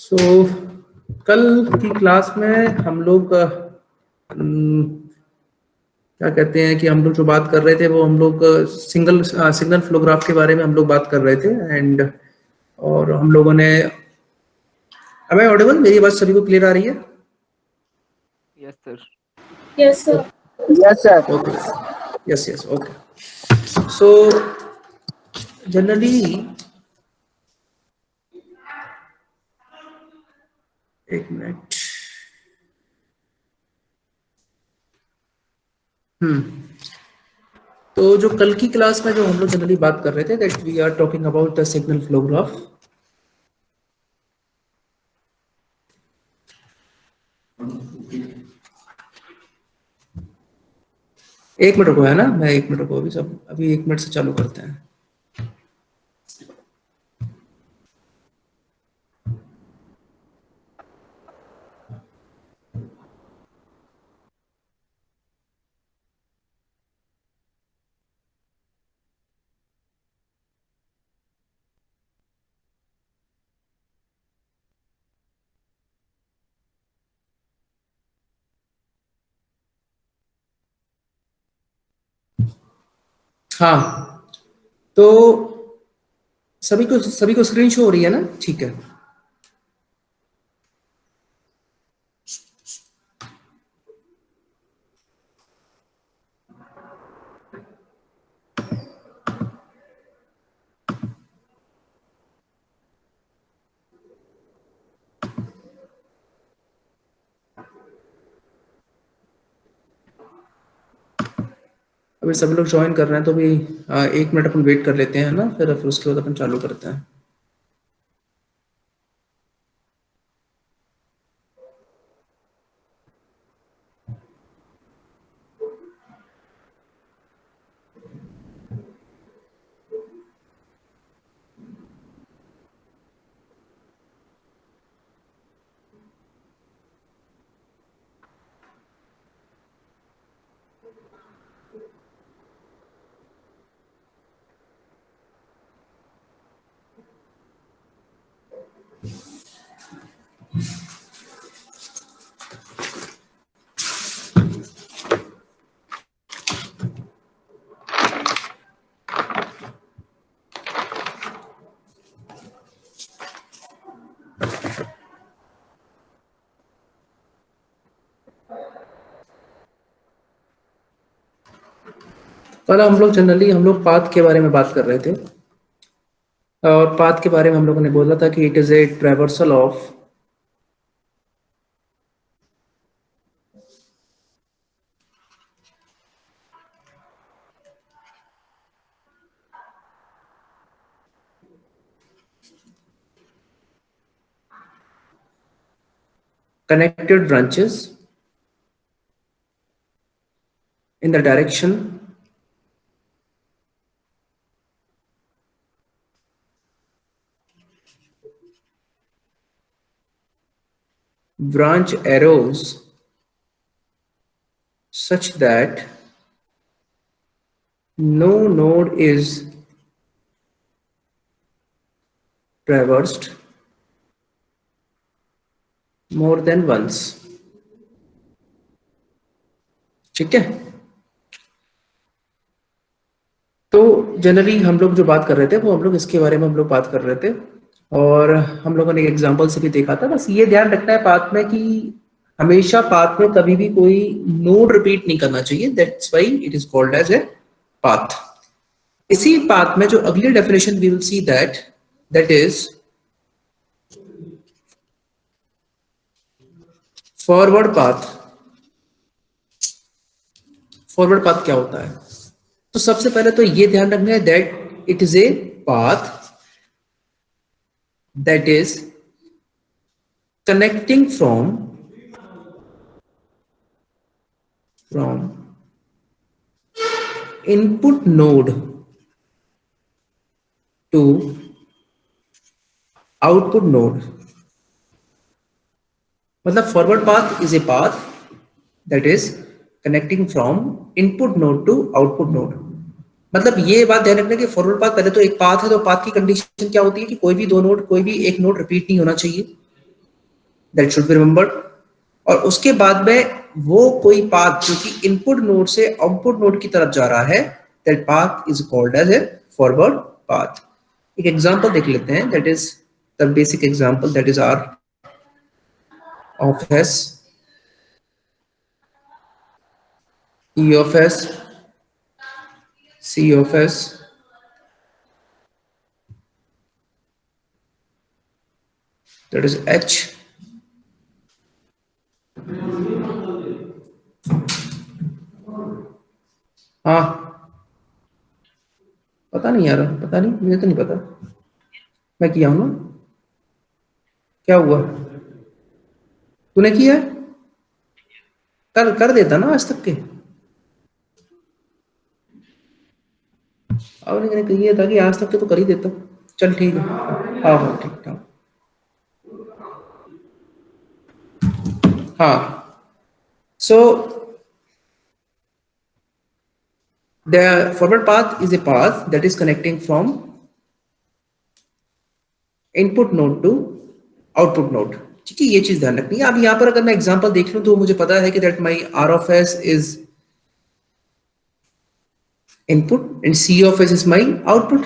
सो कल की क्लास में हम लोग क्या कहते हैं कि हम लोग जो बात कर रहे थे वो हम लोग सिग्नल फ्लोग्राफ के बारे में हम लोग बात कर रहे थे एंड और हम लोगों ने अब ऑडिबल मेरी बात सभी को क्लियर आ रही है? Yes, sir. Yes, sir. Yes, sir. Okay, yes yes, okay. So generally एक मिनट। तो जो कल की क्लास में जो हम लोग जनरली बात कर रहे थे that we are talking about the signal flow graph. एक मिनट को है ना, मैं एक मिनट को अभी 1 मिनट से चालू करते हैं। हाँ, तो सभी को स्क्रीन शो हो रही है ना? ठीक है। अभी सभी लोग ज्वाइन कर रहे हैं तो भी 1 मिनट अपन वेट कर लेते हैं ना, फिर उसके बाद अपन चालू करते हैं। कल हम लोग पाथ के बारे में बात कर रहे थे और पाथ के बारे में हम लोगों ने बोला था कि it is A traversal of connected branches in the direction branch arrows such that no node is traversed more than once। ठीक है, तो जनरली हम लोग जो बात कर रहे थे वो हम लोग इसके बारे में हम लोग बात कर रहे थे और हम लोगों ने एक एग्जांपल से भी देखा था। बस ये ध्यान रखना है पाथ में कि हमेशा पाथ में कभी भी कोई नोड रिपीट नहीं करना चाहिए, that's why it is called as a path. इसी पाथ में जो अगली definition we will see that is forward path. Forward path क्या होता है? तो सबसे पहले तो ये ध्यान रखना है that it is a path that is connecting from input node to output node. मतलब forward path is a path that is connecting from input node to output node. मतलब ये बात ध्यान रखना कि फॉरवर्ड पाथ पहले तो एक पाथ है, तो पाथ की कंडीशन क्या होती है कि कोई भी एक नोड रिपीट नहीं होना चाहिए। That should be remembered. और उसके बाद में वो कोई पाथ जो कि इनपुट नोड से आउटपुट नोड की तरफ जा रहा है, that path is called as a forward path. एक एग्जांपल देख लेते हैं, that is the basic example, that is R of S, E of s, C of s, that is H, हाँ पता नहीं यार, पता नहीं, मुझे तो नहीं पता, मैं किया हूं ना, क्या हुआ, तूने किया है? कर देता ना आज तक के। और लेकिन ये था कि आज तक के तो कर ही देता। चल ठीक है, हाँ हाँ ठीक ठाक, हाँ। सो the forward path is a path that is connecting from input node to output node. ठीक है, ये चीज ध्यान रखनी है। अब यहाँ पर अगर मैं एग्जांपल देख लूं तो मुझे पता है कि that my R of S is input and C of S is my output.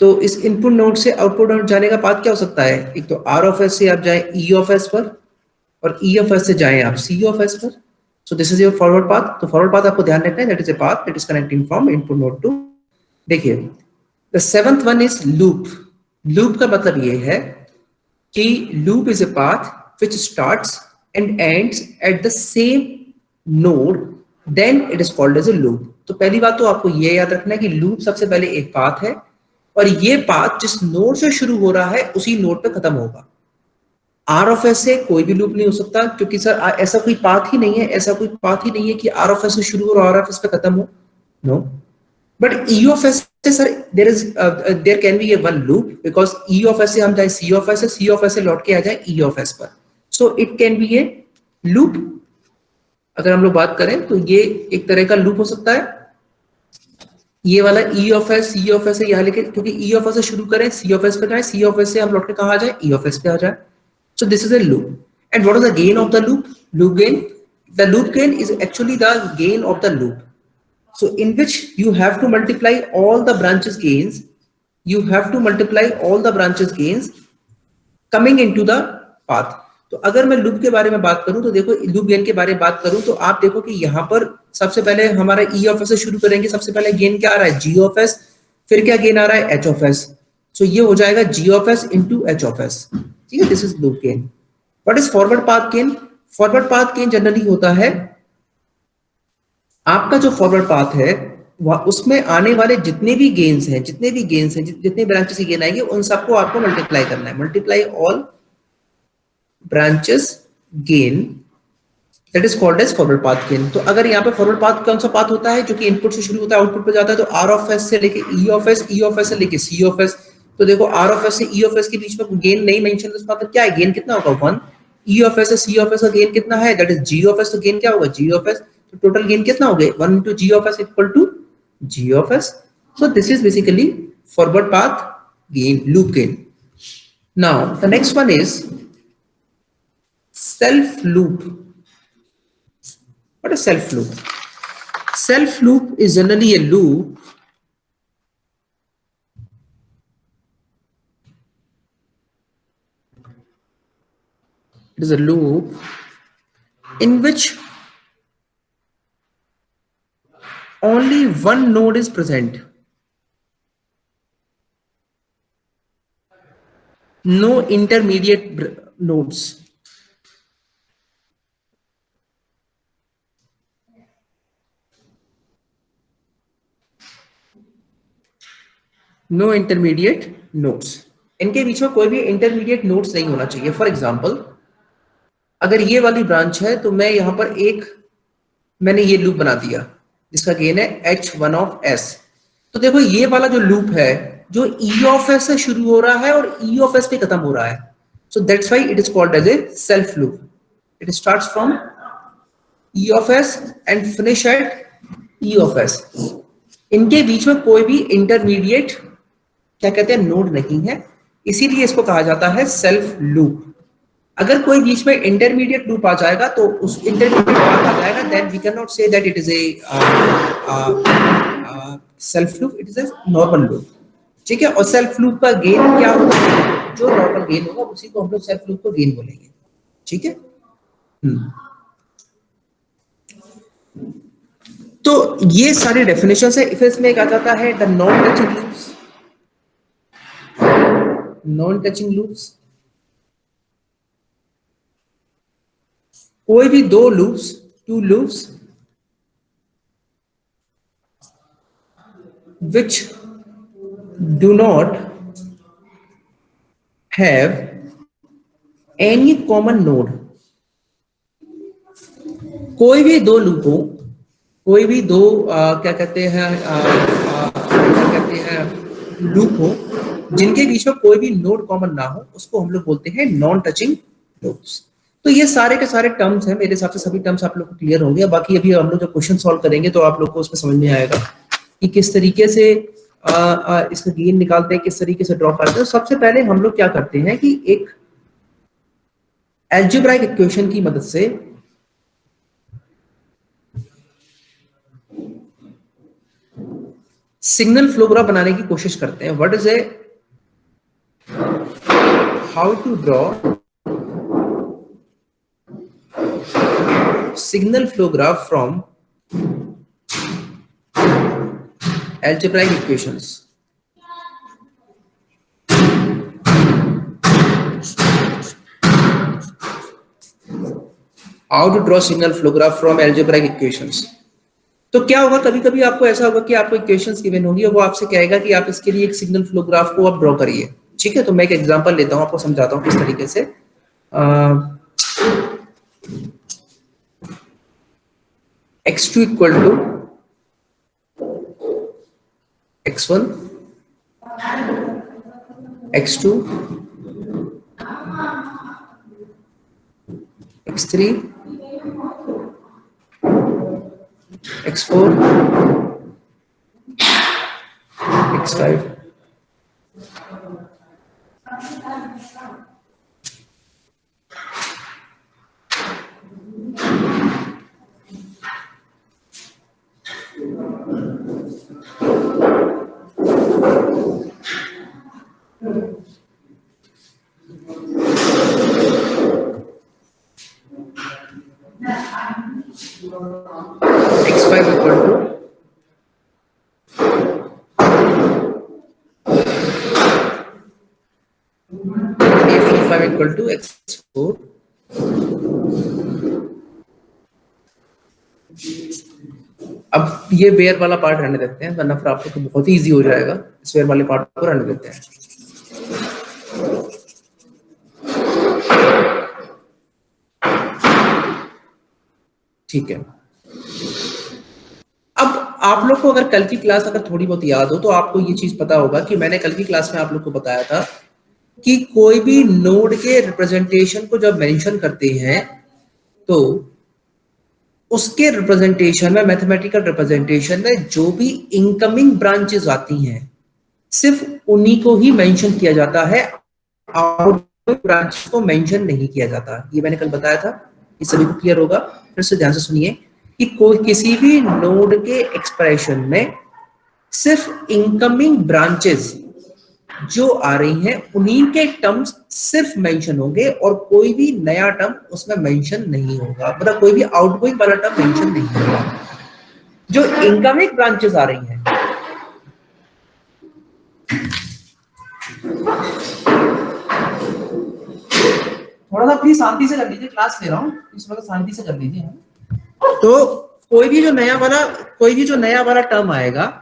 तो इस इनपुट नोड से आउटपुट नोड जाने का पाथ क्या हो सकता है? एक तो आर ऑफ एस से आप जाए ई ऑफ एस पर, और ई ऑफ एस से जाए आप सी ऑफ एस पर। So this is your forward path. तो फॉरवर्ड पाथ आपको ध्यान रखना है, that is a path that is connecting from input node to. देखिए the seventh one is loop. Loop का मतलब ये है कि loop is a path which starts and ends at the same node, then it is called as a loop। तो पहली बात तो आपको ये याद रखना है कि लूप सबसे पहले एक पाथ है, और ये पाथ जिस नोड से शुरू हो रहा है उसी नोड पे खत्म होगा। आर ऑफ एस से कोई भी लूप नहीं हो सकता, क्योंकि सर ऐसा कोई पाथ ही नहीं है, ऐसा कोई पाथ ही नहीं है कि आर ऑफ एस से शुरू हो और आर ऑफ एस पे खत्म हो। No, but E of S से sir there can be a one loop, because E of S से हम जाए सी ऑफ एस से, सी ऑफ एस से लौट के आ जाए ई ऑफ एस पर। सो it can be A loop. अगर हम लोग बात करें तो ये एक तरह का लूप हो सकता है। ये वाला E of S, C of S से यहाँ लेके, क्योंकि ई ऑफ एस से शुरू करें सी ऑफ एस पे जाए, सी ऑफ एस से हम लौट के कहाँ आ जाए, ई ऑफ एस पे आ जाए। So this is a loop. And what is the gain of the loop? Loop gain. The loop gain is actually the gain of the loop. So in which you have to multiply all the branches gains. You have to multiply all the branches gains coming into the path. तो अगर मैं loop के बारे में बात करूं तो देखो, लूप गेन के बारे में बात करूं तो आप देखो कि यहाँ पर सबसे पहले हमारा ई ऑफ एस से शुरू करेंगे। सबसे पहले गेन क्या आ रहा है? जी ऑफ एस। फिर क्या गेन आ रहा है? H of S. सो ये हो जाएगा G of S into H of S. ठीक है, this is loop gain. What is forward path gain? Forward path gain generally होता है, आपका जो फॉरवर्ड पाथ है उसमें आने वाले जितने भी गेन्स हैं, जितने ब्रांचेस की गेन आएंगे, उन सबको आपको मल्टीप्लाई करना है। Multiply all branches gain, that is called as forward path gain. तो अगर यहाँ पे फॉरवर्ड पाथ कौन सा पाथ होता है जो कि इनपुट से शुरू होता है आउटपुट पे जाता है, तो आर ऑफ एस से लेके ई of S, E of S से लेके सी ऑफ एस। तो देखो आर ऑफ एस से ई ऑफ एस के बीच में गेन नहीं मेंशन, तो इसका मतलब क्या है? गेन कितना होगा? 1। ई ऑफ एस से सी ऑफ एस का गेन कितना है? That is G of S. तो गेन क्या होगा? G of S. तो टोटल गेन कितना हो गया? 1 into G of S equal to G of S. So this is basically forward path gain, loop gain. Now the next one is self loop. What is self loop? Self loop is generally a loop it is a loop in which only one node is present, no intermediate nodes. No intermediate nodes. इनके बीच में कोई भी intermediate nodes नहीं होना चाहिए। For example, अगर ये वाली ब्रांच है तो मैं यहाँ पर मैंने ये लूप बना दिया जिसका गेन है h1 ऑफ s। तो देखो ये वाला जो लूप है जो e ऑफ s से शुरू हो रहा है और e ऑफ s पे खत्म हो रहा है। So that's why it is called as a self loop. It starts from e of s and finish at e of s। इनके बीच में कोई भी इंटरमीडिएट क्या कहते हैं, नोड नहीं है, इसीलिए इसको कहा जाता है सेल्फ लूप। अगर कोई बीच में इंटरमीडिएट लूप आ जाएगा तो उस इंटरमीडिएट पाथ आ जाएगा, then we can not say that it is a self loop, it is a normal loop. ठीक है, और सेल्फ लूप का गेन क्या होगा, जो नॉर्मल गेन होगा उसी को हम लोग सेल्फ लूप को गेन बोलेंगे। ठीक है। तो ये सारी डेफिनेशंस है। फिर इसमें एक आ जाता है the non touching loops. Non touching loops, कोई भी दो loops, to loops which do not have any common node। कोई भी दो लूप हो, कोई भी दो क्या कहते हैं लूप हो जिनके बीच में कोई भी नोड कॉमन ना हो, उसको हम लोग बोलते हैं नॉन टचिंग लूप्स। तो ये सारे के सारे टर्म्स हैं, मेरे हिसाब से सभी टर्म्स आप लोग को क्लियर होंगे। बाकी अभी हम लोग जब क्वेश्चन सॉल्व करेंगे तो आप लोग को उसमें समझ में आएगा कि किस तरीके से इसका गेन निकालते हैं, किस तरीके से ड्रॉ करते हैं। तो सबसे पहले हम लोग क्या करते हैं कि एक अलजेब्राइक इक्वेशन की मदद से सिग्नल फ्लो ग्राफ बनाने की कोशिश करते हैं। What is a how to draw signal flow graph from algebraic equations। How to draw signal flow graph from algebraic equations। तो क्या होगा, कभी कभी आपको ऐसा होगा कि आपको इक्वेशंस गिवन होंगी और वो आपसे कहेगा कि आप इसके लिए एक सिग्नल फ्लो ग्राफ को आप ड्रॉ करिए। ठीक है, तो मैं एक एग्जांपल लेता हूं, आपको समझाता हूं किस तरीके से। x2 equal to x1, x2, x3, x4, x5। x5 equal to a5 equal to x4। अब ये वेयर वाला पार्ट रहने देते हैं, वरना फिर आपको तो बहुत ही इजी हो जाएगा। इस वेयर वाले पार्ट को रहने देते हैं। ठीक है, अब आप लोग को अगर कल की क्लास अगर थोड़ी बहुत याद हो तो आपको ये चीज पता होगा कि मैंने कल की क्लास में आप लोग को बताया था कि कोई भी नोड के रिप्रेजेंटेशन को जब मेंशन करते हैं तो उसके रिप्रेजेंटेशन में, मैथमेटिकल रिप्रेजेंटेशन में जो भी इनकमिंग ब्रांचेस आती हैं सिर्फ उन्हीं को ही मेंशन किया जाता है, आउटगोइंग ब्रांच को मेंशन नहीं किया जाता। ये मैंने कल बताया था, ये सभी को क्लियर होगा। फिर से ध्यान से सुनिए कि कोई किसी भी नोड के एक्सप्रेशन में सिर्फ इनकमिंग ब्रांचेस जो आ रही हैं उन्हीं के टर्म्स सिर्फ मेंशन होंगे और कोई भी नया टर्म उसमें मेंशन नहीं होगा, मतलब कोई भी आउटगोइंग वाला टर्म मेंशन नहीं होगा। जो इनकमिंग ब्रांचेस आ रही हैं थोड़ा सा प्लीज शांति से कर लीजिए, क्लास ले रहा हूँ, इस वक्त शांति से कर लीजिए। तो कोई भी जो नया वाला टर्म आएगा,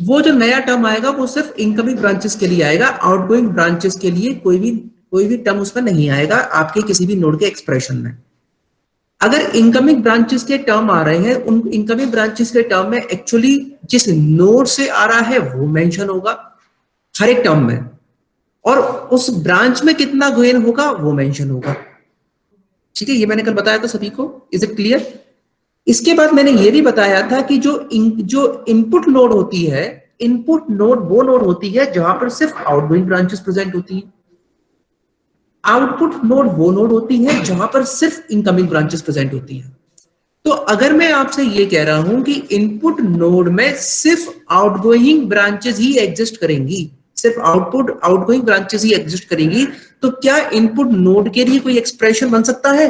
वो जो नया टर्म आएगा वो सिर्फ इनकमिंग ब्रांचेस के लिए आएगा, आउटगोइंग ब्रांचेस के लिए कोई भी टर्म उसमें नहीं आएगा आपके किसी भी नोड के एक्सप्रेशन में। अगर इनकमिंग ब्रांचेस के टर्म आ रहे हैं, उन इनकमिंग ब्रांचेस के टर्म में एक्चुअली जिस नोड से आ रहा है वो मेंशन होगा हर एक टर्म में, और उस ब्रांच में कितना गेन होगा वो मेंशन होगा। ठीक है, ये मैंने कल बताया था सभी को। Is it clear? इसके बाद मैंने ये भी बताया था कि जो इनपुट नोड होती है, इनपुट नोड वो नोड होती है जहां पर सिर्फ आउटगोइंग ब्रांचेस प्रेजेंट होती है। आउटपुट नोड वो नोड होती है जहां पर सिर्फ इनकमिंग ब्रांचेस प्रेजेंट होती हैं। तो अगर मैं आपसे ये कह रहा हूं कि इनपुट नोड में सिर्फ आउटगोइंग ब्रांचेस ही एग्जिस्ट करेंगी, सिर्फ आउटगोइंग ब्रांचेस ही एग्जिस्ट करेंगी, तो क्या इनपुट नोड के लिए कोई एक्सप्रेशन बन सकता है?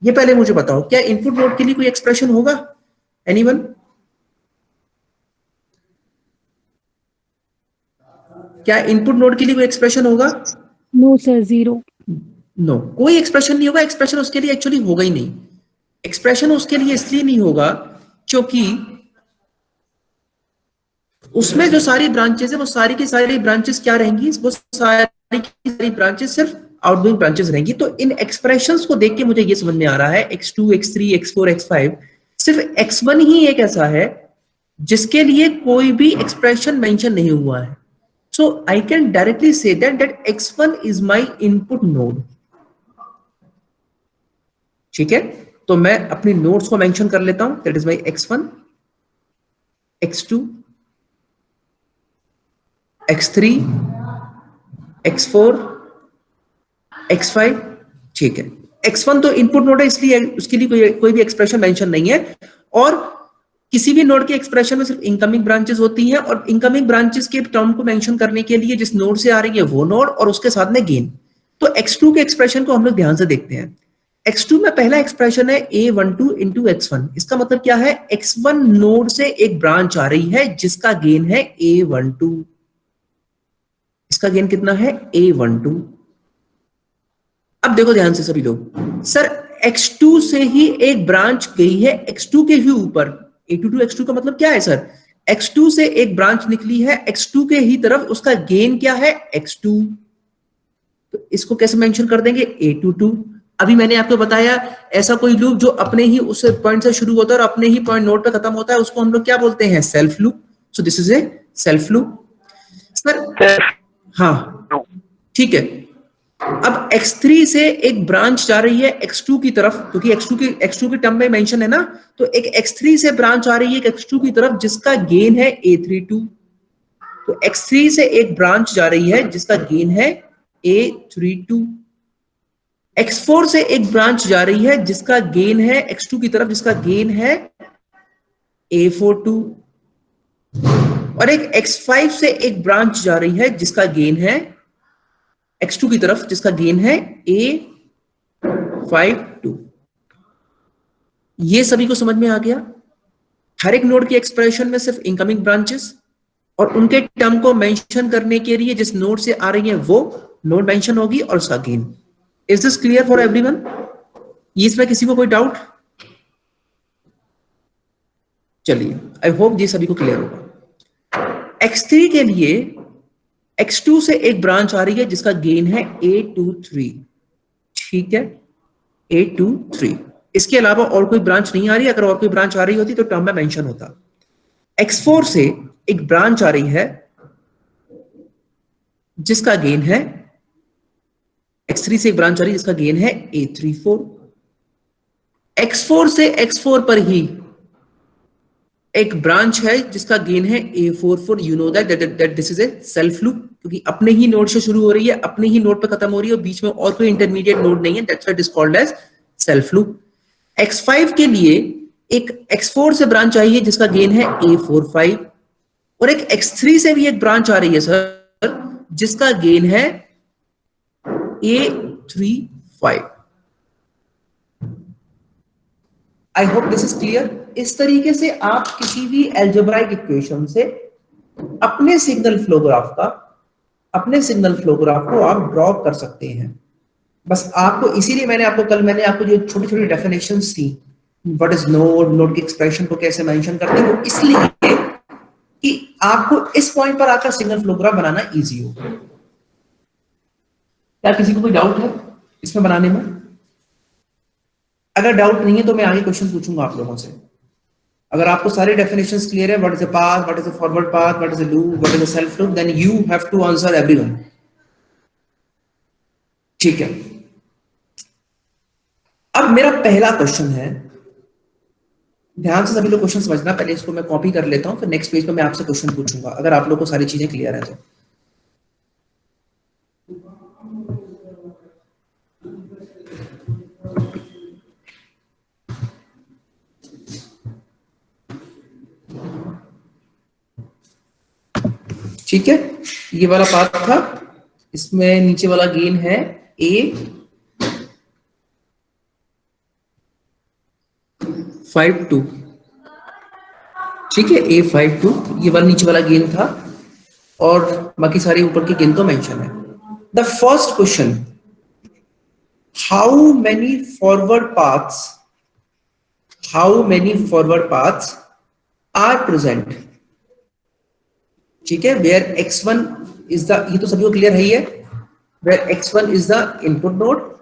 ये पहले मुझे बताओ, क्या इनपुट नोड के लिए कोई एक्सप्रेशन होगा? एनीवन? क्या इनपुट नोड के लिए कोई एक्सप्रेशन होगा? No sir, zero. नो, कोई एक्सप्रेशन नहीं होगा। एक्सप्रेशन उसके लिए एक्चुअली होगा ही नहीं। एक्सप्रेशन उसके लिए इसलिए नहीं होगा क्योंकि उसमें जो सारी ब्रांचेस है वो सारी की सारी ब्रांचेस क्या रहेंगी, वो सारी की सारी ब्रांचेस सिर्फ आउटगोइंग ब्रांचेस रहेंगी। तो इन एक्सप्रेशंस को देख के मुझे ये समझ में आ रहा है x2 x3 x4 x5 सिर्फ x1 ही एक ऐसा है जिसके लिए कोई भी एक्सप्रेशन मेंशन नहीं हुआ है। So I can directly say that x1 is my input node. ठीक है, तो मैं अपनी नोड्स को मेंशन कर लेता हूं। That is my x1 x2 x3 x4 x5। ठीक है, x1 तो इनपुट नोड है इसलिए उसके लिए कोई भी एक्सप्रेशन मेंशन नहीं है। और किसी भी नोड के एक्सप्रेशन में सिर्फ इनकमिंग ब्रांचेस होती हैं और इनकमिंग ब्रांचेस के टर्म को मेंशन करने के लिए जिस नोड से आ रही है वो नोड और उसके साथ में गेन। तो x2 के एक्सप्रेशन को हम लोग ध्यान से देखते हैं। x2 में पहला एक्सप्रेशन है a12 इंटू x1। इसका मतलब क्या है? x1 नोड से एक ब्रांच आ रही है जिसका गेन है a12। इसका गेन कितना है? a12। अब देखो ध्यान से सभी लोग, सर x2 से ही एक ब्रांच गई है x2 के ही ऊपर। a2 टू x2 का मतलब क्या है सर? x2 से एक ब्रांच निकली है x2 के ही तरफ, उसका गेन क्या है? x2। तो इसको कैसे मेंशन कर देंगे? a22। अभी मैंने आपको बताया ऐसा कोई लूप जो अपने ही उस पॉइंट से शुरू होता है और अपने ही पॉइंट नोड पे खत्म होता है, उसको हम लोग क्या बोलते हैं? Self loop. So this is a self loop sir. हाँ ठीक है। अब x3 से एक ब्रांच जा रही है x2 की तरफ, क्योंकि x2 की टर्म में मेंशन है ना, तो एक x3 से ब्रांच आ रही है x2 की तरफ जिसका गेन है a32। तो x3 से एक ब्रांच जा रही है जिसका गेन है a32। x4 से एक ब्रांच जा रही है जिसका गेन है x2 की तरफ, जिसका गेन है a42। और एक x5 से एक ब्रांच जा रही है जिसका गेन है x2 की तरफ, जिसका गेन है a52। ये सभी को समझ में आ गया? हर एक नोड की एक्सप्रेशन में सिर्फ इनकमिंग ब्रांचेस और उनके टर्म को मेंशन करने के लिए जिस नोड से आ रही है वो नोड मेंशन होगी और उसका gain. Is this clear for everyone? इसमें किसी को कोई डाउट? चलिए, आई होप ये सभी को क्लियर होगा। x3 के लिए x2 से एक ब्रांच आ रही है जिसका गेन है a23। ठीक है, a23। इसके अलावा और कोई ब्रांच नहीं आ रही। अगर और कोई ब्रांच आ रही होती तो टर्म में मेंशन होता। x4 से एक ब्रांच आ रही है जिसका गेन है, x3 से एक ब्रांच आ रही है जिसका गेन है a34। x4 से x4 पर ही एक ब्रांच है जिसका गेन है a44। You know that this is a self loop, क्योंकि अपने ही नोड से शुरू हो रही है, अपने ही नोड पे खत्म हो रही है और बीच में और कोई इंटरमीडिएट नोड नहीं है। That's why it is called as self loop. x5 के लिए एक x4 से ब्रांच आई है जिसका गेन है a45 और एक x3 से भी एक ब्रांच आ रही है सर जिसका गेन है a35। I hope this is clear. इस तरीके से आप किसी भी अलजेब्राइक इक्वेशन से अपने सिग्नल फ्लो ग्राफ को आप ड्रॉ कर सकते हैं। बस आपको इसीलिए मैंने आपको जो छोटी छोटी definitions the, what is node, node की एक्सप्रेशन को कैसे मेंशन करते हैं, वो इसलिए कि आपको इस पॉइंट पर आकर सिग्नल फ्लो ग्राफ बनाना इजी हो। क्या किसी को कोई डाउट है इसमें बनाने में? अगर डाउट नहीं है तो मैं आगे क्वेश्चन पूछूंगा आप लोगों से। अगर आपको सारे डेफिनेशंस क्लियर है, what is a path, what is a forward path, what is a loop, what is a self loop, then you have to answer everyone. ठीक है, अब मेरा पहला क्वेश्चन है, ध्यान से सभी लोग क्वेश्चन समझना। पहले इसको मैं कॉपी कर लेता हूं, फिर नेक्स्ट पेज पे मैं आपसे क्वेश्चन पूछूंगा अगर आप लोग को सारी चीजें क्लियर है तो। ठीक है, ये वाला पाथ था, इसमें नीचे वाला गेन है A52, ठीक है, A52 ये वाला नीचे वाला गेन था, और बाकी सारे ऊपर के गेन तो मेंशन है। The first question, how many forward paths, how many forward paths are present, ठीक है, वेयर x1 इज द, ये तो सभी को क्लियर है ही है, where x1 is the input node,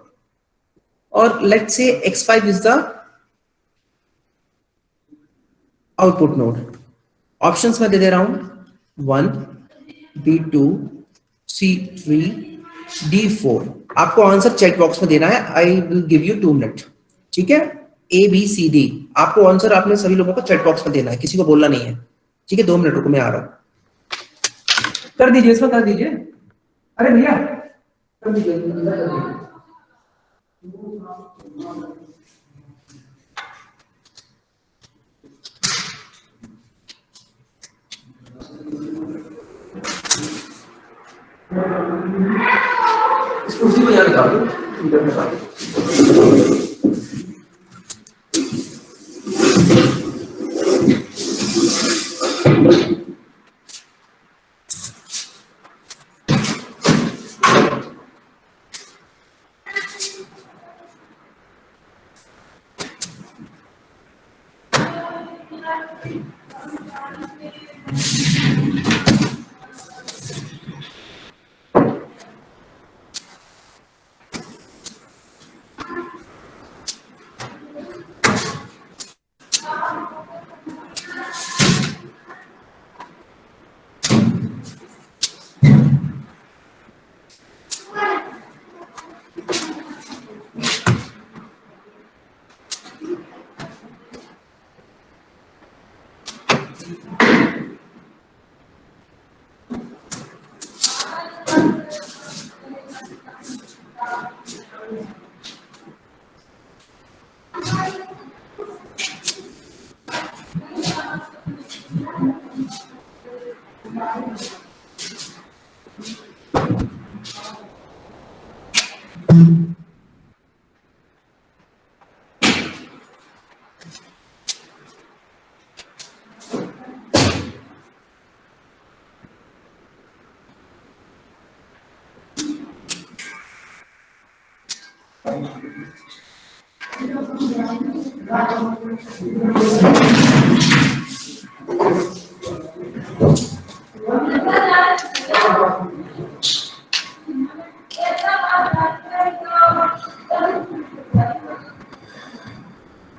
और let's say x5 is the output node. Options में दे रहा हूं 1, B2, C3, D4। आपको आंसर चैट बॉक्स में देना है, I will give you 2 minute, ठीक है, ABCD आपको आंसर आपने सभी लोगों को चैट बॉक्स में देना है, किसी को बोलना नहीं है, ठीक है। 2 मिनट रुको, मैं आ रहा हूं, कर दीजिए इसमें, कर दीजिए, अरे भैया कर दीजिए, कर दीजिए। इस कुर्सी को यहाँ निकाल दो, इधर निकाल दो।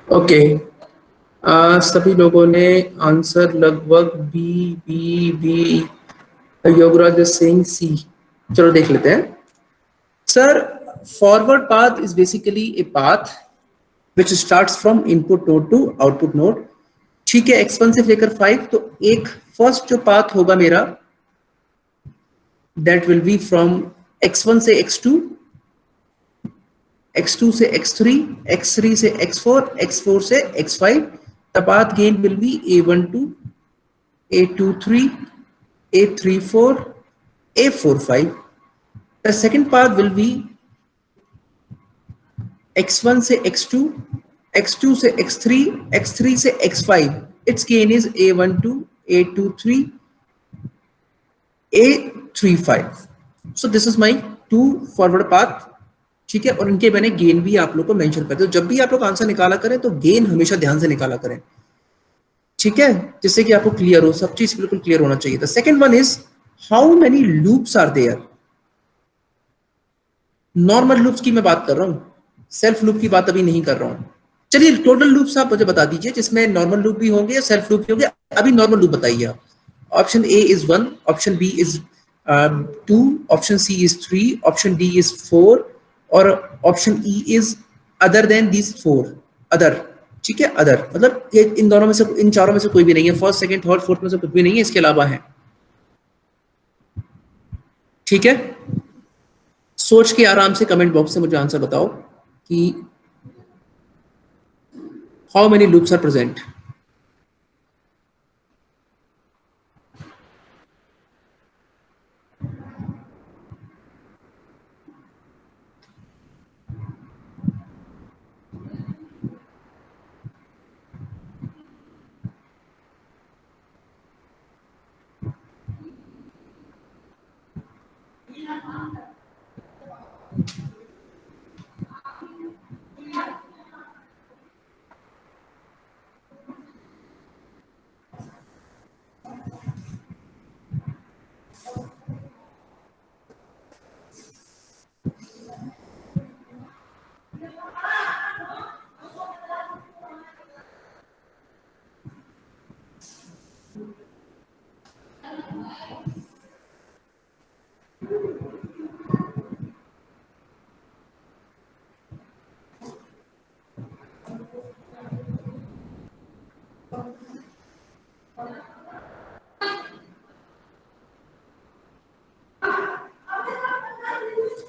ओके, सभी लोगों ने आंसर लगभग B B B, Yograj Singh C, चलो देख लेते हैं। Sir, forward path is basically a path which starts from input node to output node, ठीक है, x1 से लेकर 5, तो एक फर्स्ट जो पाथ होगा मेरा, that will be from x1 से x2, x2 से x3, x3 से x4, x4 से x5, the path gain will be a12, a23, a34, a45. The second path will be x1 से x2, x2 से x3, x3 से x5. Its gain is a12, a23, a35. So this is my 2 forward path, ठीक है, और इनके मैंने gain भी आप लोग को मेंशन कर दिया। जब भी आप लोग आंसर निकाला करें तो गेन हमेशा ध्यान से निकाला करें, ठीक है, जिससे कि आपको क्लियर हो, सब चीज बिल्कुल क्लियर होना चाहिए। The second one is how many loops are there. Normal loops की मैं बात कर रहा हूं, सेल्फ लूप की बात अभी नहीं कर रहा हूं। चलिए टोटल लूप्स आप मुझे बता दीजिए, जिसमें नॉर्मल लूप भी होंगे या सेल्फ लूप भी होंगे। अभी नॉर्मल लूप बताइए आप। Option A is 1, option B is 2, option C is 3, option D is 4, और option E is other than this 4, other, ठीक है, अदर मतलब ये इन दोनों में से, इन चारों में से कोई भी नहीं है, फर्स्ट सेकंड थर्ड फोर्थ में से कुछ भी नहीं है, इसके अलावा है, ठीक है। सोच के आराम से कमेंट बॉक्स से मुझे आंसर बताओ कि how many loops are present.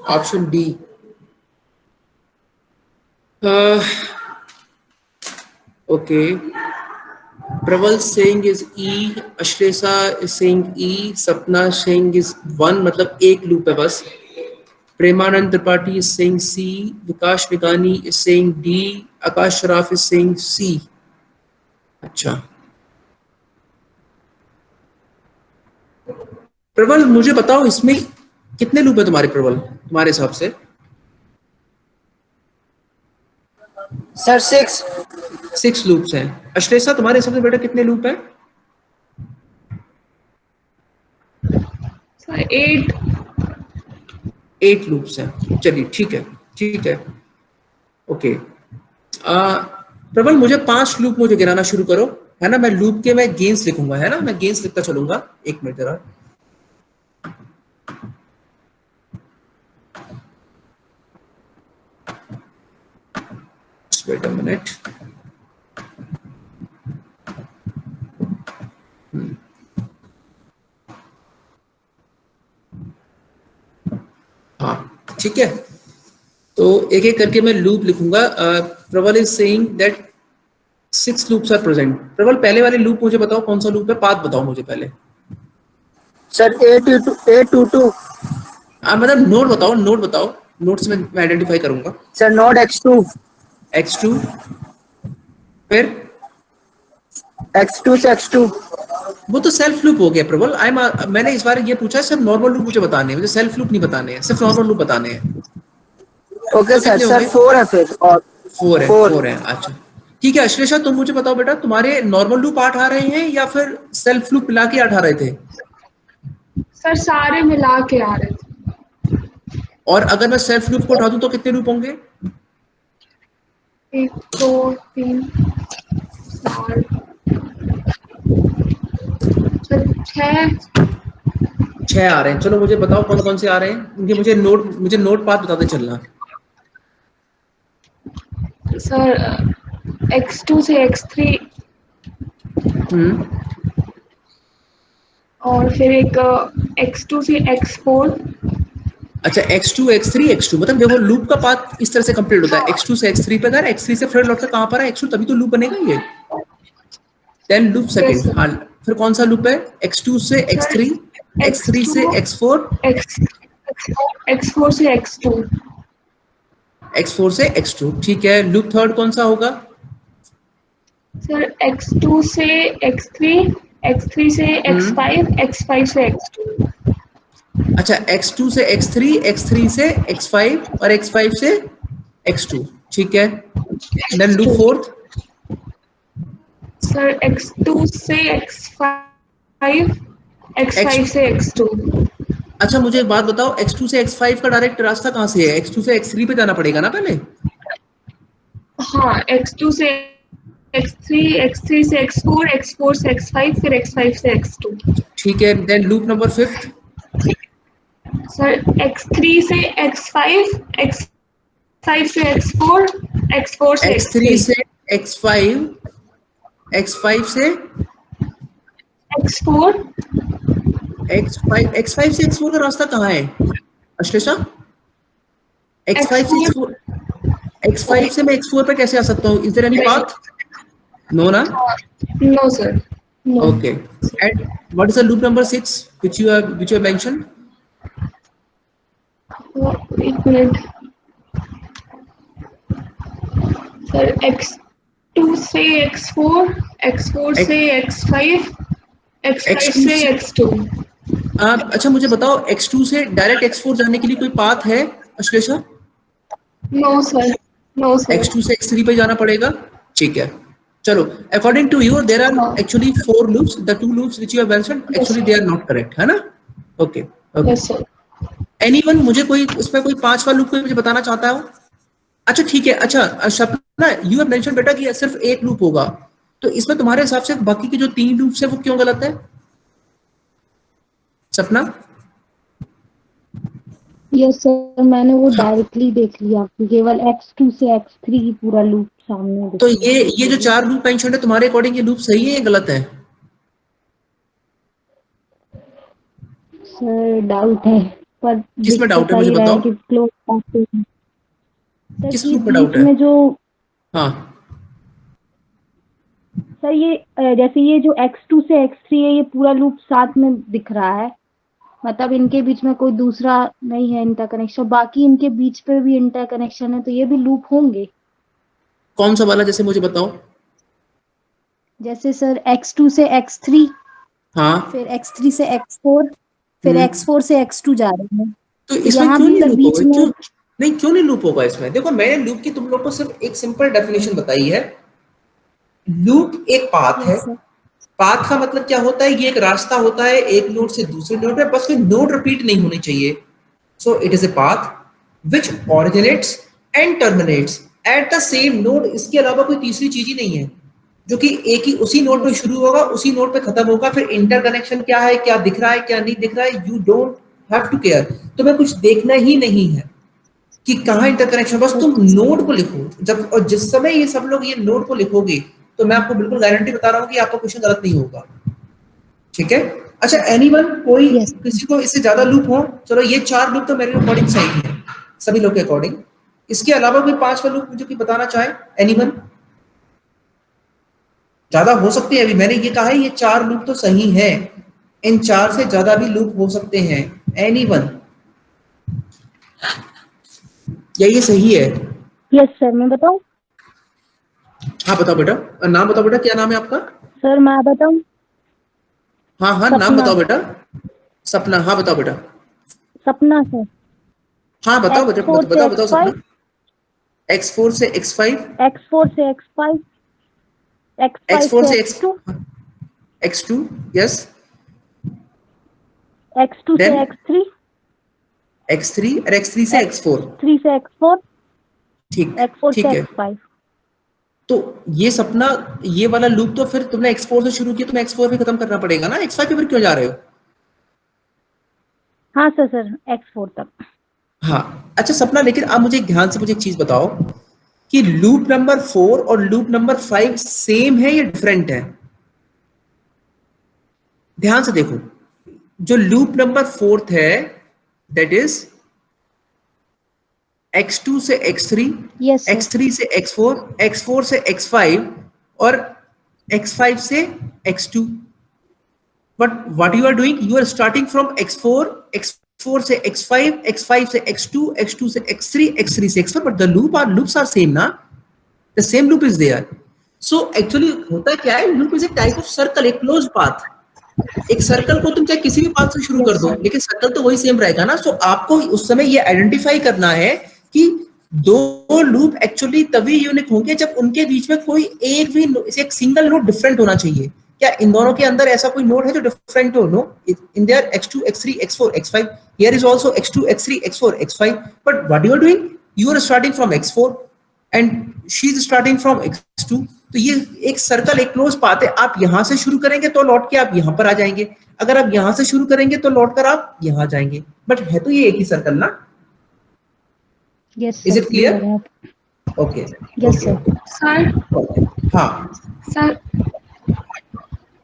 Option D. Okay, Prabal saying is E, Ashlesha is saying E, सपना saying is 1, मतलब एक लूप है बस। Premanand Tripathi is saying C, Vikas विगानी is saying D, Akash Shroff is saying C। अच्छा प्रबल, मुझे बताओ इसमें कितने लूप है तुम्हारे, प्रबल तुम्हारे हिसाब से? सर 6। 6 लूप्स हैं। अश्लेषा तुम्हारे हिसाब से बेटा कितने लूप हैं? सर 8। 8 लूप्स हैं। चलिए ठीक है, ठीक है, ओके। प्रबल मुझे 5 लूप मुझे गिनाना शुरू करो, है ना? मैं लूप के मैं गेन्स लिखूंगा, है ना? मैं गेन्स लिखता चलूंगा। 1 मिनट जरा। Wait a minute. हाँ ठीक है, तो एक एक करके मैं लूप लिखूंगा। Prabal is saying that 6 loops are present. Prabal पहले वाले लूप मुझे बताओ कौन सा लूप है, पाथ बताओ मुझे पहले। Sir A22। मतलब नोड बताओ, नोड बताओ, नोड से मैं आइडेंटिफाई करूंगा। Sir node X2। X2, फिर X2 से X2। वो तो सेल्फ लूप हो गया प्रबल। मैंने इस बार ये पूछा सिर्फ नॉर्मल लूप मुझे बताने हैं, मुझे सेल्फ लूप नहीं बताने हैं, सिर्फ नॉर्मल लूप बताने हैं। Okay sir. कितने हो सर गए? 4 है फिर, और 4 है, 4 है। अच्छा ठीक है। अश्लेषा तुम मुझे बताओ बेटा, तुम्हारे नॉर्मल लूप 8 आ रहे हैं या फिर सेल्फ लूप मिला के 8 आ रहे थे? सर सारे मिला के आ रहे थे। और अगर मैं सेल्फ लूप को उठा दूं तो कितने लूप होंगे? 1 2 3 4 6 आ रहे हैं। चलो मुझे बताओ कौन कौन से आ रहे हैं, मुझे नोट पाथ बताते चलना। सर X2 से X3 और फिर एक X2 से X4। अच्छा X2 X3 X2, मतलब देखो लूप का पाथ इस तरह से कंप्लीट होता है। X2 से X3 पे गया, X3 से फिर लौटकर कहाँ पर है? X2, तभी तो लूप बनेगा ये। 10 लूप सेकंड। हाँ फिर कौन सा लूप है? X2 से X3, X3 से X4, X4 से X2, X4 से X2। ठीक है, लूप थर्ड कौन सा होगा? सर X2 से X3, X3 से X5, X5 से X2। अच्छा X2 से X3, X3 से X5 और X5 से X2। ठीक है, then loop fourth. Sir X2 से X5, X5 से X2। अच्छा मुझे एक बात बताओ, X2 से X5 का डायरेक्ट रास्ता कहाँ से है? X2 से X3 पे जाना पड़ेगा ना पहले? हाँ, X2 से X3, X3 से X4, X4 से X5, फिर X5 से X2। ठीक है, then loop number fifth. Sir X3 से X5, X5 से X4, X4 से X3 से X5, X5 से X4, X5 से X4 का रास्ता कहाँ है अश्लेषा? X5 से X4, X5 से मैं X4 पे कैसे आ सकता हूँ? Is there any path? No ना? No sir. Okay. And what is the loop number 6 which you have mentioned? एक मिनट सर, X2 से X4, X4 से X5, X5 से X2। अच्छा मुझे बताओ x2 से डायरेक्ट x4 जाने के लिए कोई पाथ है Ashlesha? No sir, no sir. x2 से x3 पे जाना पड़ेगा, ठीक है। चलो, according to you there are हाँ। Actually 4 loops, the 2 loops which you have mentioned Yes, actually they are not correct, है ना? Okay okay. Yes sir. Anyone मुझे कोई इसमें कोई पांचवा लूप कोई मुझे बताना चाहता हो? अच्छा ठीक है। अच्छा सपना, यू हैव मेंशन बेटा कि सिर्फ एक लूप होगा, तो इसमें तुम्हारे हिसाब से बाकी के जो 3 लूप्स है वो क्यों गलत है सपना? यस सर, मैंने वो डायरेक्टली देख लिया कि केवल x2 से x3 ही पूरा लूप सामने दिख तो रहा है। ये जो 4 लूप मेंशन है तुम्हारे अकॉर्डिंग ये लूप सही है या गलत है? सर डाउट है, पर किसमें दिख तो डाउट है मुझे सही रहा है बताओ? कि क्लोज पाथ है। सर किस कि लूप में डाउट बीच है? में जो हाँ सर ये जैसे ये जो x2 से x3 है ये पूरा लूप साथ में दिख रहा है, मतलब इनके बीच में कोई दूसरा नहीं है इंटरकनेक्शन, बाकी इनके बीच पे भी इंटरकनेक्शन है, तो ये भी लूप होंगे। कौन सा वाला जैसे मुझे बताओ? जैसे सर x2 से x3, हाँ फिर x3 से x4, फिर x4 से x2 जा रहे हैं, तो तो इसमें यहाँ क्यों भी नहीं सर लूप बीच होगा? में। क्यों नहीं, क्यों नहीं लूप होगा इसमें? देखो मैंने लूप की तुम लोग को सिर्फ एक सिंपल डेफिनेशन बताई है। लूप एक पाथ है। Yes sir. पाथ का मतलब क्या होता है? ये एक रास्ता होता है एक नोड से दूसरे नोड पे, बस कोई नोड रिपीट नहीं होनी चाहिए। So it is a path which originates and terminates at the same node. इसके अलावा कोई तीसरी चीज ही नहीं है, जो कि एक ही उसी नोड पे शुरू होगा उसी नोड पे खत्म होगा। फिर इंटरकनेक्शन क्या है, क्या दिख रहा है, क्या नहीं दिख रहा है, you don't have to care. तुम्हें कुछ देखना ही नहीं है कि कहाँ इंटरकनेक्शन, बस तुम नोड को लिखो। जब और जिस समय ये सब लोग ये नोड को लिखोगे तो मैं आपको बिल्कुल गारंटी बता रहा हूँ कि आपका क्वेश्चन गलत नहीं होगा, ठीक है? अच्छा एनीवन, कोई यस किसी को इससे ज्यादा लूप हो? चलो ये 4 लूप तो मेरे अकॉर्डिंग सही है सभी लोग के अकॉर्डिंग। इसके अलावा कोई 5वां लूप मुझे बताना चाहे एनीवन? ज्यादा हो सकते हैं, अभी मैंने ये कहा है ये 4 लूप तो सही है, इन 4 से ज्यादा भी लूप हो सकते हैं। एनीवन? या ये सही है? यस सर, मैं बताऊं? हाँ बताओ बेटा, नाम बताओ बेटा, क्या नाम है आपका? सर मैं बताऊं? हाँ हाँ नाम सपना। बताओ बेटा। सपना, हाँ बताओ बेटा। सपना सर। हाँ बताओ बेटा, x4 से बताओ बताओ x5, सपना। x4 से x5, x4 से x5, x5 x4 से से x2, x2, यस, x2 से देन x3, x3 और x3 से x4, x3 से x4, ठीक x4 ठीक से है। x5। तो ये सपना, ये वाला लूप तो फिर तुमने x4 से शुरू किया, तुम्हें x4 पे खत्म करना पड़ेगा ना, x5 पे फिर क्यों जा रहे हो? हाँ सर, सर x4 तक। हाँ अच्छा सपना, लेकिन आप मुझे ध्यान से मुझे एक चीज बताओ कि लूप नंबर 4 और लूप नंबर 5 सेम है या डिफरेंट है? ध्यान से देखो, जो लूप नंबर 4 है दैट इज x2 से x3, यस सर। x3 से x4, x4 से x5 और x5 से x2। But what you are doing, you are starting from x4, x4 से x5, x5 से x2, x2 से x3, x3 से x4, but the loops are same ना? The same loop is there. So actually होता क्या है, loop is a type of circle, एक closed path। एक सर्कल को तुम चाहे किसी भी पाथ से शुरू कर दो, लेकिन सर्कल तो वही सेम रहेगा ना। सो आपको उस समय ये आइडेंटिफाई करना है कि दो लूप एक्चुअली तभी यूनिक होंगे जब उनके बीच में कोई एक भी एक सिंगल नोड डिफरेंट होना चाहिए। क्या इन दोनों के अंदर ऐसा कोई नोड है जो डिफरेंट हो? No, in there x2, x3, x4, x5, here is also x2, x3, x4, x5, but what you are doing, you are starting from x4 and she is starting from x2। तो ये एक circle, एक close path है। आप यहां से शुरू करेंगे तो लौट के आप यहां पर आ जाएंगे, अगर आप यहां से शुरू करेंगे तो लौट कर आप यहां जाएंगे, बट है तो ये एक ही सर्कल ना। Yes is sir, it clear? Clear है। Okay yes sir. सर हाँ सर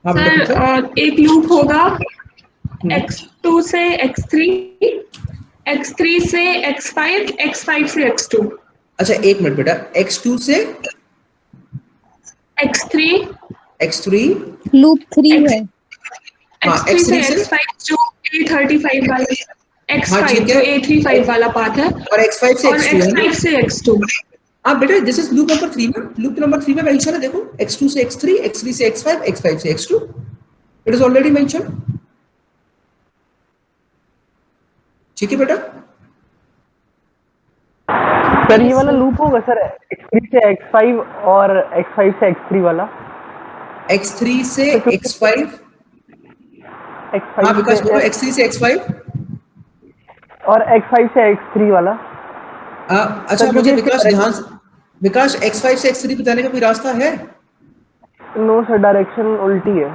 हाँ बेटा पूछो। सर एक लूप होगा x2 से x3, x3 से x5, x5 से x2। अच्छा एक मिनट बेटा, x2 से x3, x3, लूप 3 है। हाँ x3 से x3 से x5 जो A35 वाला, हाँ x5 ठीक जो है, A35 वाला पाथ है, और x5 से और x2 है ना। x5 से x2। हाँ बेटा दिस इज लूप नंबर 3 ना, लूप नंबर 3 में मेंशन है, देखो x2 से x3, x3 से x5, x5 से x2, it is already mention. ठीक है बेटा? सर ये वाला लूप होगा सर x3 से x5 और x5 से x3 वाला? x3 से x5, x5 हाँ विकास से बोलो, x3 से x5 और x5 से x3 वाला। अच्छा सर, मुझे क्योंकि विकास इसके ध्यान विकास x5 से x3 बताने का कोई रास्ता है? नो सर, डायरेक्शन उल्टी है।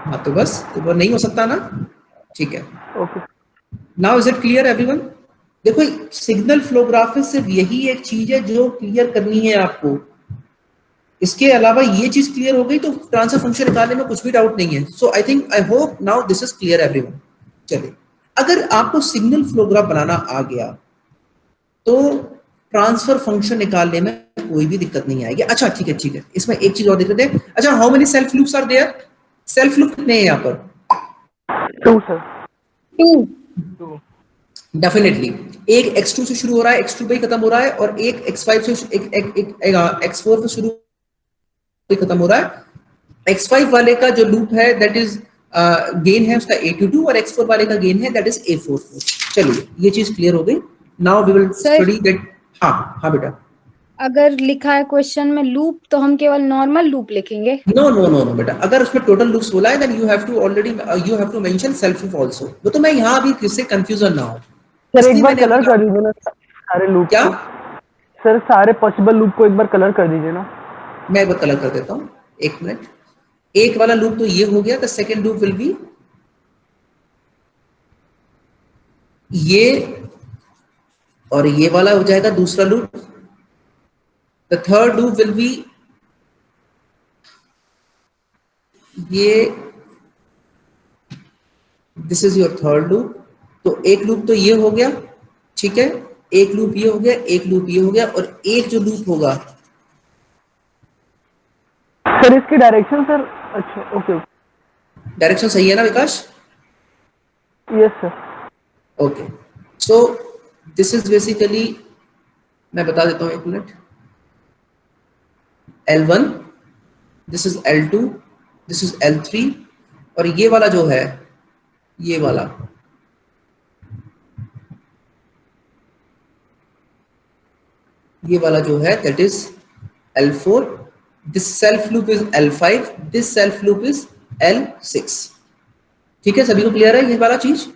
हाँ तो बस, तो वो नहीं हो सकता ना, ठीक है। Okay now is it clear everyone? देखो सिग्नल फ्लो ग्राफ में सिर्फ यही एक चीज है जो क्लियर करनी है आपको, इसके अलावा ये चीज क्लियर हो गई तो ट्रांसफर फंक्शन निकालने में कुछ भी डाउट नहीं है। So I think, I hope now this is clear everyone. चलिए, अगर आपको सिग्नल फ्लो ग्राफ बनाना आ गया तो ट्रांसफर फंक्शन निकालने में कोई भी दिक्कत नहीं आएगी। अच्छा ठीक है, ठीक है, इसमें एक चीज और देख लेते हैं। अच्छा, how many self loops are there? Self loop कितने हैं यहाँ पर? 2 सर। 2 डेफिनेटली एक x2 से शुरू हो रहा है, x2 पे ही खत्म हो रहा है, और एक x5 से x4 से शुरू पे खत्म हो रहा है। x5 वाले का जो लूप है दैट इज गेन है उसका a22, और x4 वाले का गेन है दैट इज a44। चलिए ये चीज क्लियर हो गई। Now we will Sir, study that. हाँ हाँ बेटा। अगर लिखा है क्वेश्चन में लूप तो हम केवल नॉर्मल लूप लिखेंगे। नो नो नो नो बेटा, अगर उसमें टोटल लूप्स बोला है then you have to already you have to mention self loop also. वो तो मैं यहाँ अभी किससे कंफ्यूजन ना हो, सर एक इसलिए बार मैंने कलर कर दीजिए ना सारे लूप क्या? को। सर सारे पॉसिबल लूप को एक बार कलर कर दीजिए ना। मैं एक बार कलर कर देता हूँ, एक मिनट। एक वाला लूप तो ये हो गया, the second loop will be ये, और ये वाला हो जाएगा दूसरा loop. The third loop will be ये, this is your third loop. तो एक लूप तो ये हो गया, ठीक है, एक लूप ये हो गया, एक लूप ये हो गया, और एक जो लूप होगा सर इसकी डायरेक्शन सर, अच्छा ओके डायरेक्शन सही है ना Vikas? Yes sir. Okay, so this is basically, मैं बता देता हूं एक minute. L1, this is L2, this is L3, और ये वाला जो है, ये वाला जो है that is L4, this self loop is L5, this self loop is L6। ठीक है, सभी को क्लियर है ये वाला चीज?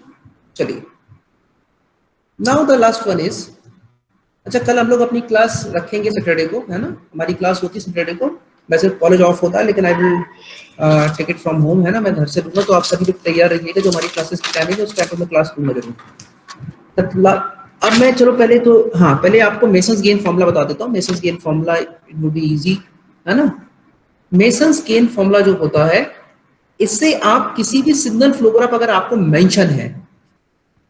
चलिए, now the last one is, अच्छा कल हम लोग अपनी क्लास रखेंगे सैटरडे को, है ना? हमारी क्लास होती है सैटरडे को, वैसे कॉलेज ऑफ होता है लेकिन I will take it from home, है ना? मैं घर से दूंगा, तो आप सभी लोग तैयार रहिएगा। जो हमारी क्लासेस की टाइमिंग है उस टाइम पर मैं क्लास दूंगा जरूर। अब मैं चलो पहले तो, हाँ पहले आपको मेसन्स गेन फॉर्मूला बता देता हूँ। Masons gain formula it will be easy, है ना? मेसन्स गेन फॉर्मूला जो होता है, इससे आप किसी भी सिग्नल फ्लो ग्राफ अगर आपको मेंशन है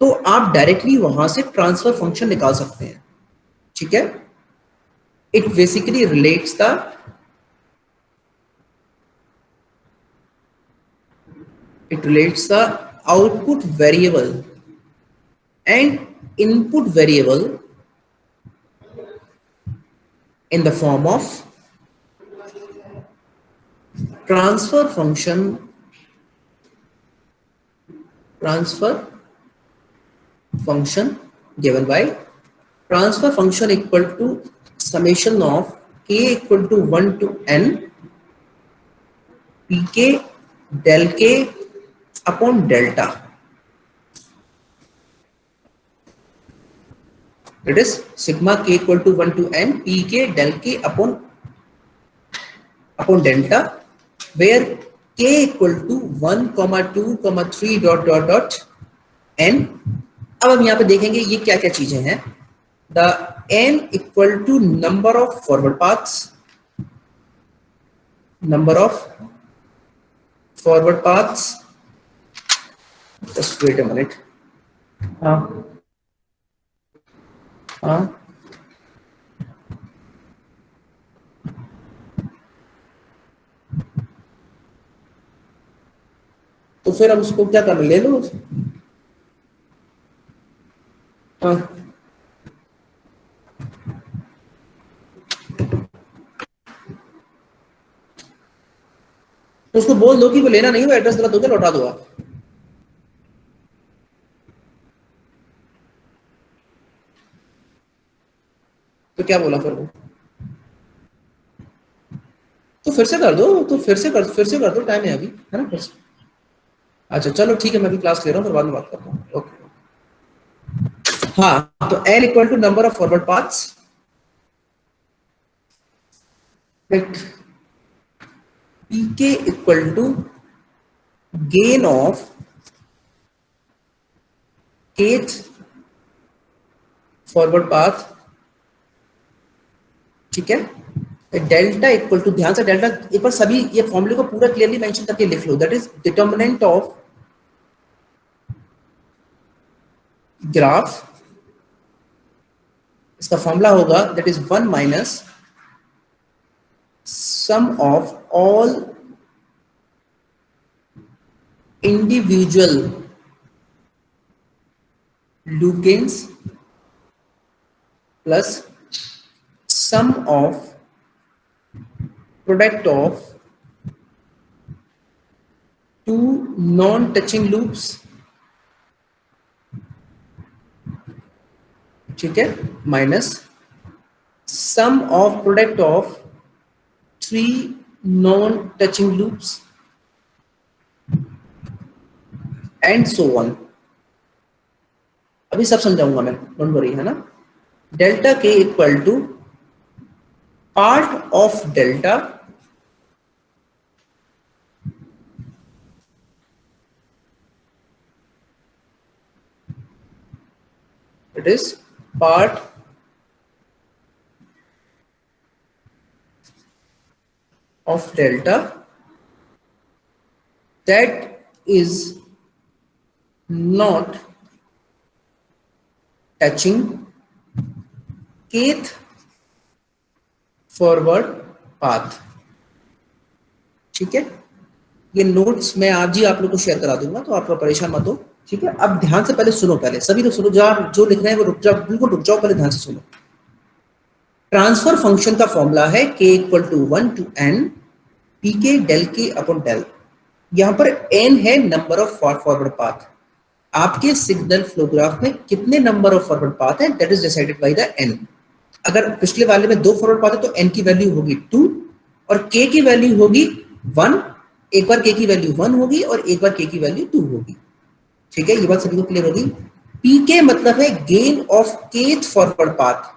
तो आप डायरेक्टली वहां से ट्रांसफर फंक्शन निकाल सकते हैं, ठीक है? It basically relates the output variable and input variable in the form of transfer function given by transfer function equal to summation of k equal to 1 to n pk del k upon delta. It is sigma k equal to 1 to n pk del k upon delta, where k equal to 1, 2, 3 dot n. अब हम यहाँ पे देखेंगे ये क्या क्या चीजें हैं। The n equal to number of forward paths, just wait a minute. तो फिर हम उसको क्या करना, ले लो। हाँ तो उसको बोल दो कि वो लेना नहीं, वो एड्रेस गलत हो गया, लौटा दो आप। तो क्या बोला फिर वो? तो फिर से कर दो, तो फिर से कर दो, टाइम है अभी, है ना? फिर से अच्छा चलो ठीक है, मैं अभी क्लास ले रहा हूँ, फिर बाद में बात करता हूँ। ओके हाँ, तो n equal to number of forward paths, pk equal to gain of kth forward path, ठीक है? डेल्टा इक्वल टू, ध्यान से डेल्टा एक बार सभी ये फॉर्मूले को पूरा क्लियरली मेंशन करके लिख लो, that is determinant of graph, इसका फॉर्मूला होगा that is 1 minus sum of all individual loop gains plus sum of product of two non touching loops, ठीक है, minus sum of product of 3 non touching loops and so on. अभी सब समझाऊंगा मैं, don't worry, है ना? Delta K equal to part of delta it is part of delta that is not touching kth forward path, ठीक है? ये notes मैं आज ही आप लोग को शेयर करा दूंगा, तो आप लोग परेशान मत हो, ठीक है? अब ध्यान से पहले सुनो, पहले सभी लोग सुनो, जो लिख रहे हैं वो रुक जाओ, बिल्कुल रुक जाओ, पहले ध्यान से सुनो। ट्रांसफर फंक्शन का फॉर्मूला है k equal to 1 to n pk del k upon del, यहां पर n है नंबर ऑफ फॉरवर्ड पाथ। आपके सिग्नल फ्लो ग्राफ में कितने नंबर ऑफ फॉरवर्ड पाथ है, that is decided by the n। अगर पिछले वाले में 2 फॉरवर्ड पाथ है तो n की वैल्यू होगी 2 और k की वैल्यू होगी 1, एक बार k की वैल्यू 1 होगी और एक बार k की वैल्यू 2 होगी, ठीक है? ये बात सभी को क्लियर होगी? pk मतलब है gain of kth forward path,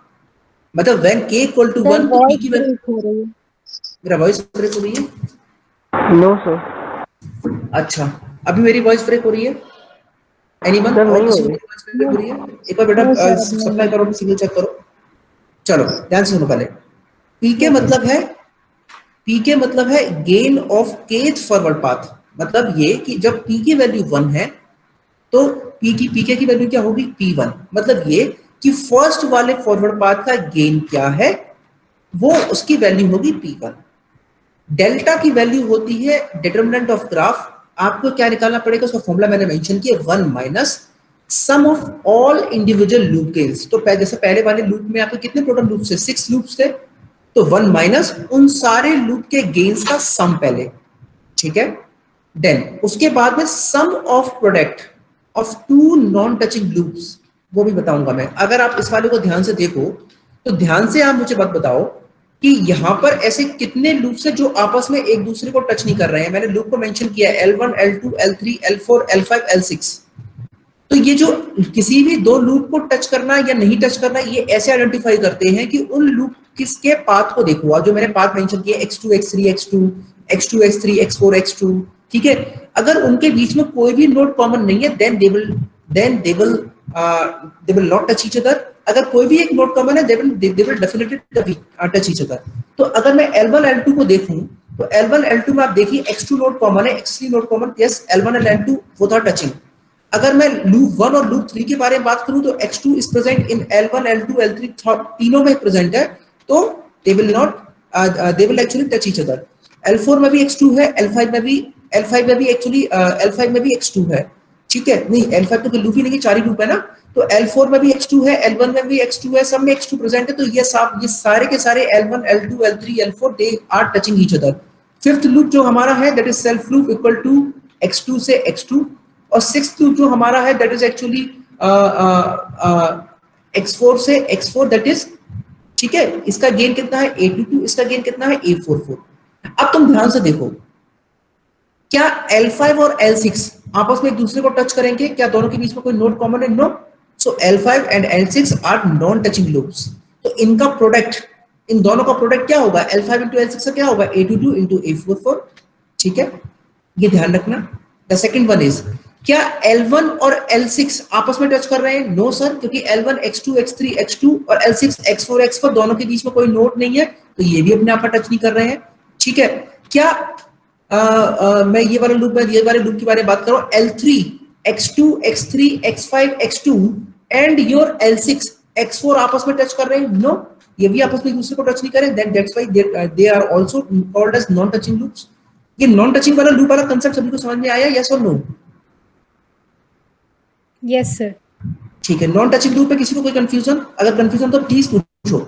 मतलब व्हेन k इक्वल टू 1 तो p की वैल्यू, मेरा वॉइस ब्रेक हो रही है? No sir. अच्छा, अभी मेरी वॉइस ब्रेक हो रही है? एनीवन? सर, नहीं हो रही। वॉइस ब्रेक हो रही है? एक बार बेटा सप्लाई करो, सिग्नल चेक करो। चलो ध्यान से सुनो पहले। पीके मतलब है gain of kth forward path, मतलब ये कि जब p की वैल्यू 1 है तो pk की वैल्यू क्या होगी? p1, मतलब ये कि फर्स्ट वाले फॉरवर्ड पाथ का गेन क्या है, वो उसकी वैल्यू होगी p1। डेल्टा की वैल्यू होती है डिटरमिनेंट ऑफ ग्राफ, आपको क्या निकालना पड़ेगा, उसका फॉर्मूला मैंने मेंशन किया, 1 minus sum of all individual loop gains. तो जैसे पहले वाले लूप में आपके कितने टोटल लूप्स थे? 6 लूप्स थे, तो 1 माइनस उन सारे लूप के गेन्स का सम पहले, ठीक है? देन उसके बाद में sum of product of 2 non touching loops, वो भी बताऊंगा मैं। अगर आप इस वाले को ध्यान से देखो तो ध्यान से आप मुझे बात बताओ कि यहां पर ऐसे कितने लूप्स हैं जो आपस में एक दूसरे को टच नहीं कर रहे हैं। मैंने लूप को मेंशन किया L1, L2, L3, L4, L5, L6। तो ये जो किसी भी 2 लूप को टच करना या नहीं टच करना, ये ऐसे आइडेंटिफाई करते हैं कि उन लूप किसके पाथ को देखो, जो मैंने पाथ मेंशन किया x2, x3, x2, x2, x3, x4, x2, ठीक है? अगर उनके बीच में कोई भी नोड कॉमन नहीं है, then they will not touch each other. अगर कोई भी एक नोड कॉमन है, they will definitely touch each other. तो अगर मैं L1, L2 को देखूं तो L1, L2 में आप देखिए x2 नोड कॉमन है, x3 node common, yes L1 और L2 बोथ आर टचिंग। अगर मैं लूप 1 और लूप 3 के बारे में बात करूं तो x2 is present in L1, L2, L3, तीनों में प्रेजेंट है, तो they will actually touch each other. L4 में भी x2 है, L5 में भी एक्चुअली L5 में भी x2 है, ठीक है? नहीं, L5 तो कोई लूप ही नहीं है, 4 ही लूप है ना। तो L4 में भी x2 है, L1 में भी x2 है, सब में x2 प्रेजेंट है। तो ये सारे के सारे L1, L2, L3, L4 they are touching each other. Fifth loop जो हमारा है that is self loop equal to x2 से x2, और सिक्स्थ लूप जो हमारा है दैट इज एक्चुअली x4 से x4 दैट इज ठीक है, इसका गेन कितना है A22, इसका गेन कितना है A44। अब तुम ध्यान से देखो, क्या L5 और L6 आपस में एक दूसरे को टच करेंगे? क्या दोनों के बीच में कोई नोड कॉमन है? No. So L5 and L6 are non touching loops. तो इनका प्रोडक्ट, इन दोनों का प्रोडक्ट क्या होगा? L5 इंटू L6 का क्या होगा? A22 into A44। ठीक है, ये ध्यान रखना। द सेकंड वन इज, क्या L1 और L6 आपस में टच कर रहे हैं? नो सर, क्योंकि L1 X2 X3 X2 और L6 X4 X4 दोनों के बीच में कोई नोड नहीं है, तो ये भी अपने आप में टच नहीं कर रहे हैं। ठीक है, क्या मैं ये वाला लूप, ये वाले लूप के बारे में बात करूं, L3 X2 X3 X5 X2 and your L6 X4 आपस में टच कर रहे हैं? नो, ये भी आपस में एक दूसरे को टच नहीं कर रहे, that's why they are also called as non touching loops. ये नॉन टचिंग वाला लूप वाला कांसेप्ट सभी को समझ में आया? यस और नो? Yes sir. ठीक है, नॉन टचिंग लूप पे किसी को कोई कंफ्यूजन? अगर कंफ्यूजन तो प्लीज पूछो।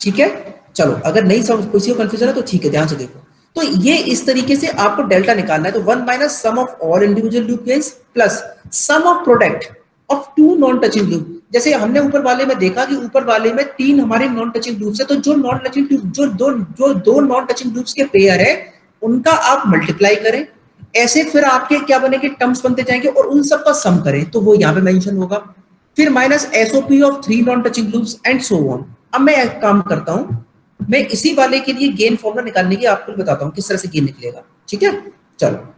ठीक है, चलो, अगर नहीं समझ, किसी को कंफ्यूजन है तो ठीक है, ध्यान से देखो। तो ये इस तरीके से आपको डेल्टा निकालना है। तो 1 minus sum of all individual loop gains plus sum of product of two non touching loop. जैसे हमने ऊपर वाले में देखा कि ऊपर वाले में 3 हमारे नॉन टचिंग लूप्स है, तो जो नॉन टचिंग लूप, जो दो नॉन टचिंग लूप्स के पेयर है, उनका आप मल्टीप्लाई करें, ऐसे फिर आपके क्या बनेंगे? टर्म्स बनते जाएंगे और उन सब का सम करें, तो वो यहाँ पे मेंशन होगा। फिर minus SOP of 3 non touching loops and so on. अब मैं एक काम करता हूं, मैं इसी वाले के लिए गेन फॉर्मूला निकालने की आपको बताता हूं किस तरह से गेन निकलेगा। ठीक है, चलो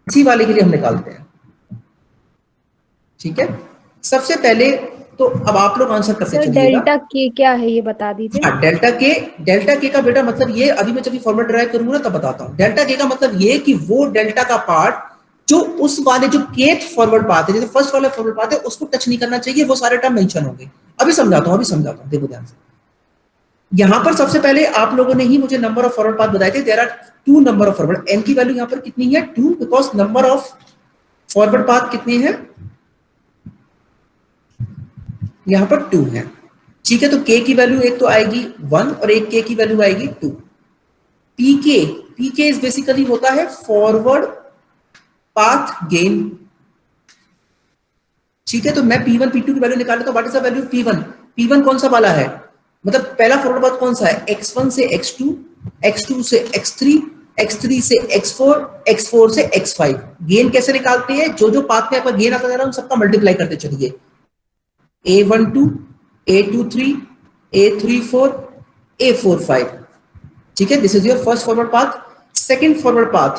इसी वाले के लिए हम निकालते हैं। ठीक है, सबसे पहले तो अब आप लोग आंसर करते सर चलिएगा। डेल्टा के क्या है ये बता दीजिए। हाँ, डेल्टा के का बेटा मतलब ये, अभी मैं जब ये फॉर्मूला ड्राइव करूंगा ना तब बताता हूँ। डेल्टा के का मतलब ये कि वो डेल्टा का पार्ट जो उस वाले जो केथ फॉरवर्ड पाथ है, जैसे फर्स्ट वाला फॉरवर्ड पाथ है, उसको टच नहीं करना चाहिए, वो सारे टर्म मेंशन होंगे। अभी समझाता हूँ, देखो ध्यान से। यहां पर सबसे पहले आप लोगों ने ही मुझे नंबर ऑफ फॉरवर्ड पाथ बताए थे। There are 2 number of forward, n की वैल्यू यहां पर कितनी है? 2, because number of forward path कितनी है? यहां पर 2 है। ठीक है, तो k की वैल्यू एक तो आएगी 1 और एक k की वैल्यू आएगी 2। pk इज बेसिकली होता है फॉरवर्ड पाथ गेन। ठीक है, तो मैं p1 p2 की वैल्यू निकाल लेता हूं। What is the value p1? p1 कौन सा वाला है? मतलब पहला फॉरवर्ड पाथ कौन सा है? x1 से x2, x2 से x3, x3 से x4, x4 से x5। गेन कैसे निकालते हैं? जो जो पाथ में आपका गेन आता जा रहा है उन सबका मल्टीप्लाई करते चलिए। a12, a23, a34, a45। ठीक है, this is your first forward path. Second forward path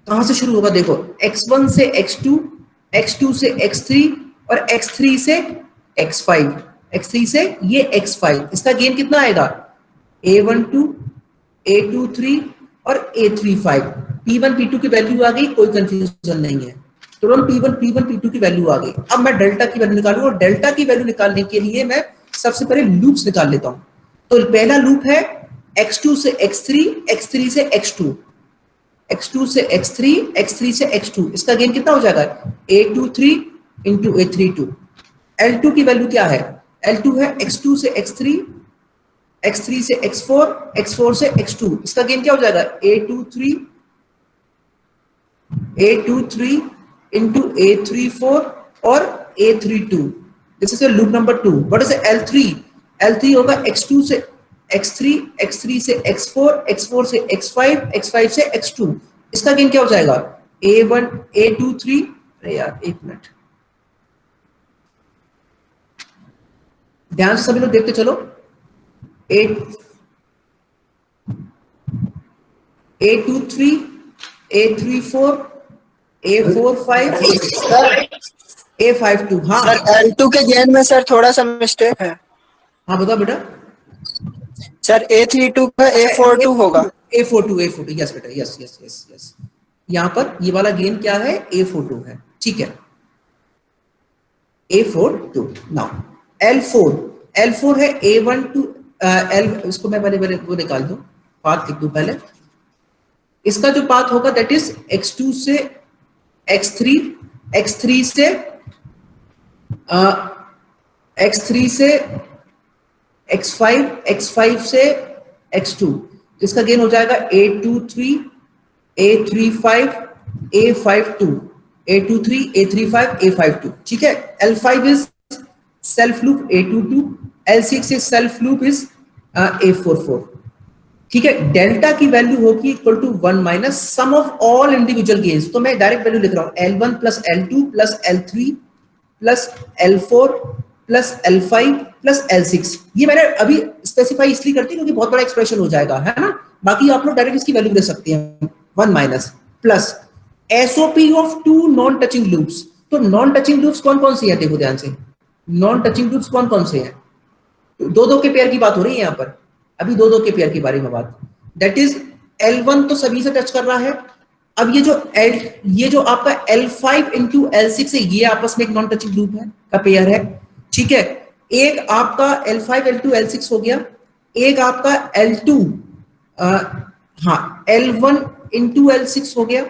कहां से शुरू होगा? देखो, x1 से x2, x2 से x3 और x3 से x5, x3 से ये x5। इसका गेन कितना आएगा? a12, a23 और a35। p1 p2 की वैल्यू आ गई, कोई कंफ्यूजन नहीं है। तुरंत p1 p2 की वैल्यू आ गई। अब मैं डेल्टा की वैल्यू निकालूंगा, और डेल्टा की वैल्यू निकालने के लिए मैं सबसे पहले लूप्स निकाल लेता हूं। तो पहला लूप है x2 से x3, x3 से x2, x2 से x3, x3 से x2। इसका गेन कितना हो जाएगा? a23 into a32। L2 की वैल्यू क्या है? L2 है x2 से x3, x3 से x4, x4 से x2। इसका गेन क्या हो जाएगा? a23 इंटू a34 और a32। This is loop number 2। What is L3? L3 होगा x2 से x3, x3 से x4, x4 से x5, x5 से x2। इसका गेन क्या हो जाएगा? a1, a23। अरे यार एक मिनट, ध्यान से सभी लोग देखते चलो। a23, a34, a45, a52। हाँ सर L2 के गेन में सर थोड़ा सा मिस्टेक है। हाँ बताओ बेटा। सर A32 का A42 होगा। A42, यस बेटा, यस। यहाँ पर ये वाला गेन क्या है? A42 है। ठीक है, A42। नाउ L4 है A1 टू L। इसको मैं पहले वो निकाल दूं, पाथ लिख दूं पहले। इसका जो पाथ होगा दैट इज x2 से x3, x3 से x5, x5 से x2। इसका गेन हो जाएगा A23, A35, A52। A23, A35, A52, ठीक है। L5 is self loop A22, L6 is self loop is A44, ठीक है। डेल्टा की वैल्यू होगी equal to 1 minus sum of all individual gains. तो मैं डायरेक्ट वैल्यू लिख रहा हूं L1 plus L2 plus L3 plus L4 plus L5 plus L6। ये मैंने अभी स्पेसिफाई इसलिए करती हूँ क्योंकि बहुत बड़ा एक्सप्रेशन हो जाएगा, है ना। बाकी आप लोग डायरेक्ट इसकी वैल्यू ले सकते हैं 1 minus plus SOP of 2 non touching loops. तो नॉन टचिंग लूप्स कौन कौन सी है, देखो ध्यान से। नॉन टचिंग लूप्स कौन कौन से हैं? दो दो के पेयर की बात हो रही है यहाँ पर, अभी दो दो के पेयर के बारे में बात। दैट इज L1 तो सभी से टच कर रहा है। अब ये जो आपका L5 इंटू L6 है, ये आपस में एक नॉन टचिंग लूप है का पेयर है, ठीक है। एक आपका L5 L2 L6 हो गया, एक आपका L2 L1 इंटू L6 हो गया,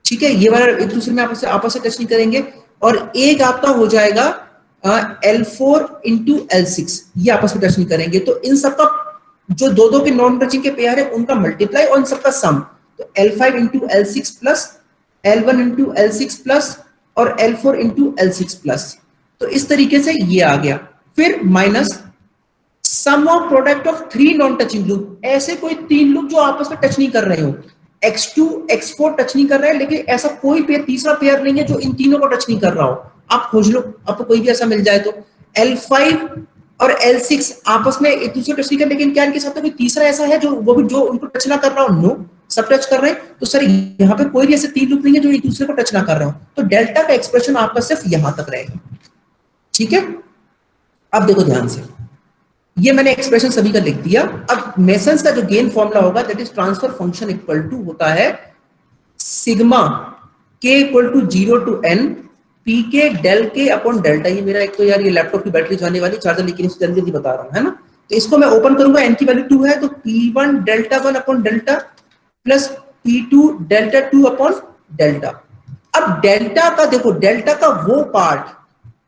ठीक है। ये वाला एक दूसरे में आपस से टच नहीं करेंगे। और एक आपका हो जाएगा L4 इंटू L6, ये आपस में टच नहीं करेंगे। तो इन सबका जो दो दो के नॉन टचिंग के पेयर है उनका मल्टीप्लाई और इन सबका सम, तो L5 into L6 plus L1 into L6 plus और L4 इंटू L6 प्लस। तो इस तरीके से ये आ गया। फिर minus sum of product of 3 non touching loop. ऐसे कोई 3 लूप जो आपस में टच नहीं कर रहे हो, X2 X4 टच नहीं कर रहा है, लेकिन ऐसा कोई पेयर, तीसरा पेयर नहीं है जो इन तीनों को टच नहीं कर रहा हो। आप खोज लो, आपको कोई भी ऐसा मिल जाए तो। L5 और L6 आपस में एक दूसरे को टच नहीं कर, लेकिन क्या इनके साथ कोई तीसरा ऐसा है जो वो भी जो उनको टच ना कर रहा हो? नो, सब टच कर रहे हैं। तो सर यहाँ पे कोई भी ऐसे 3 लूप नहीं है जो एक दूसरे को टच ना कर रहे हो। तो डेल्टा का एक्सप्रेशन आपका सिर्फ यहां तक रहेगा, ठीक है। अब देखो ध्यान से, ये मैंने एक्सप्रेशन सभी का लिख दिया। अब मेसन्स का जो गेन फॉर्मूला होगा that is transfer function equal to होता है sigma k equal to 0 to n p k del k upon delta. ये मेरा एक तो यार ये लैपटॉप की बैटरी जाने वाली चार्जर, लेकिन इसे जल्दी जल्दी बता रहा हूं, है ना। तो इसको मैं ओपन करूंगा, n की वैल्यू 2 है तो p1 delta 1 upon delta plus p2 delta 2 upon delta. अब डेल्टा का देखो, डेल्टा का वो पार्ट,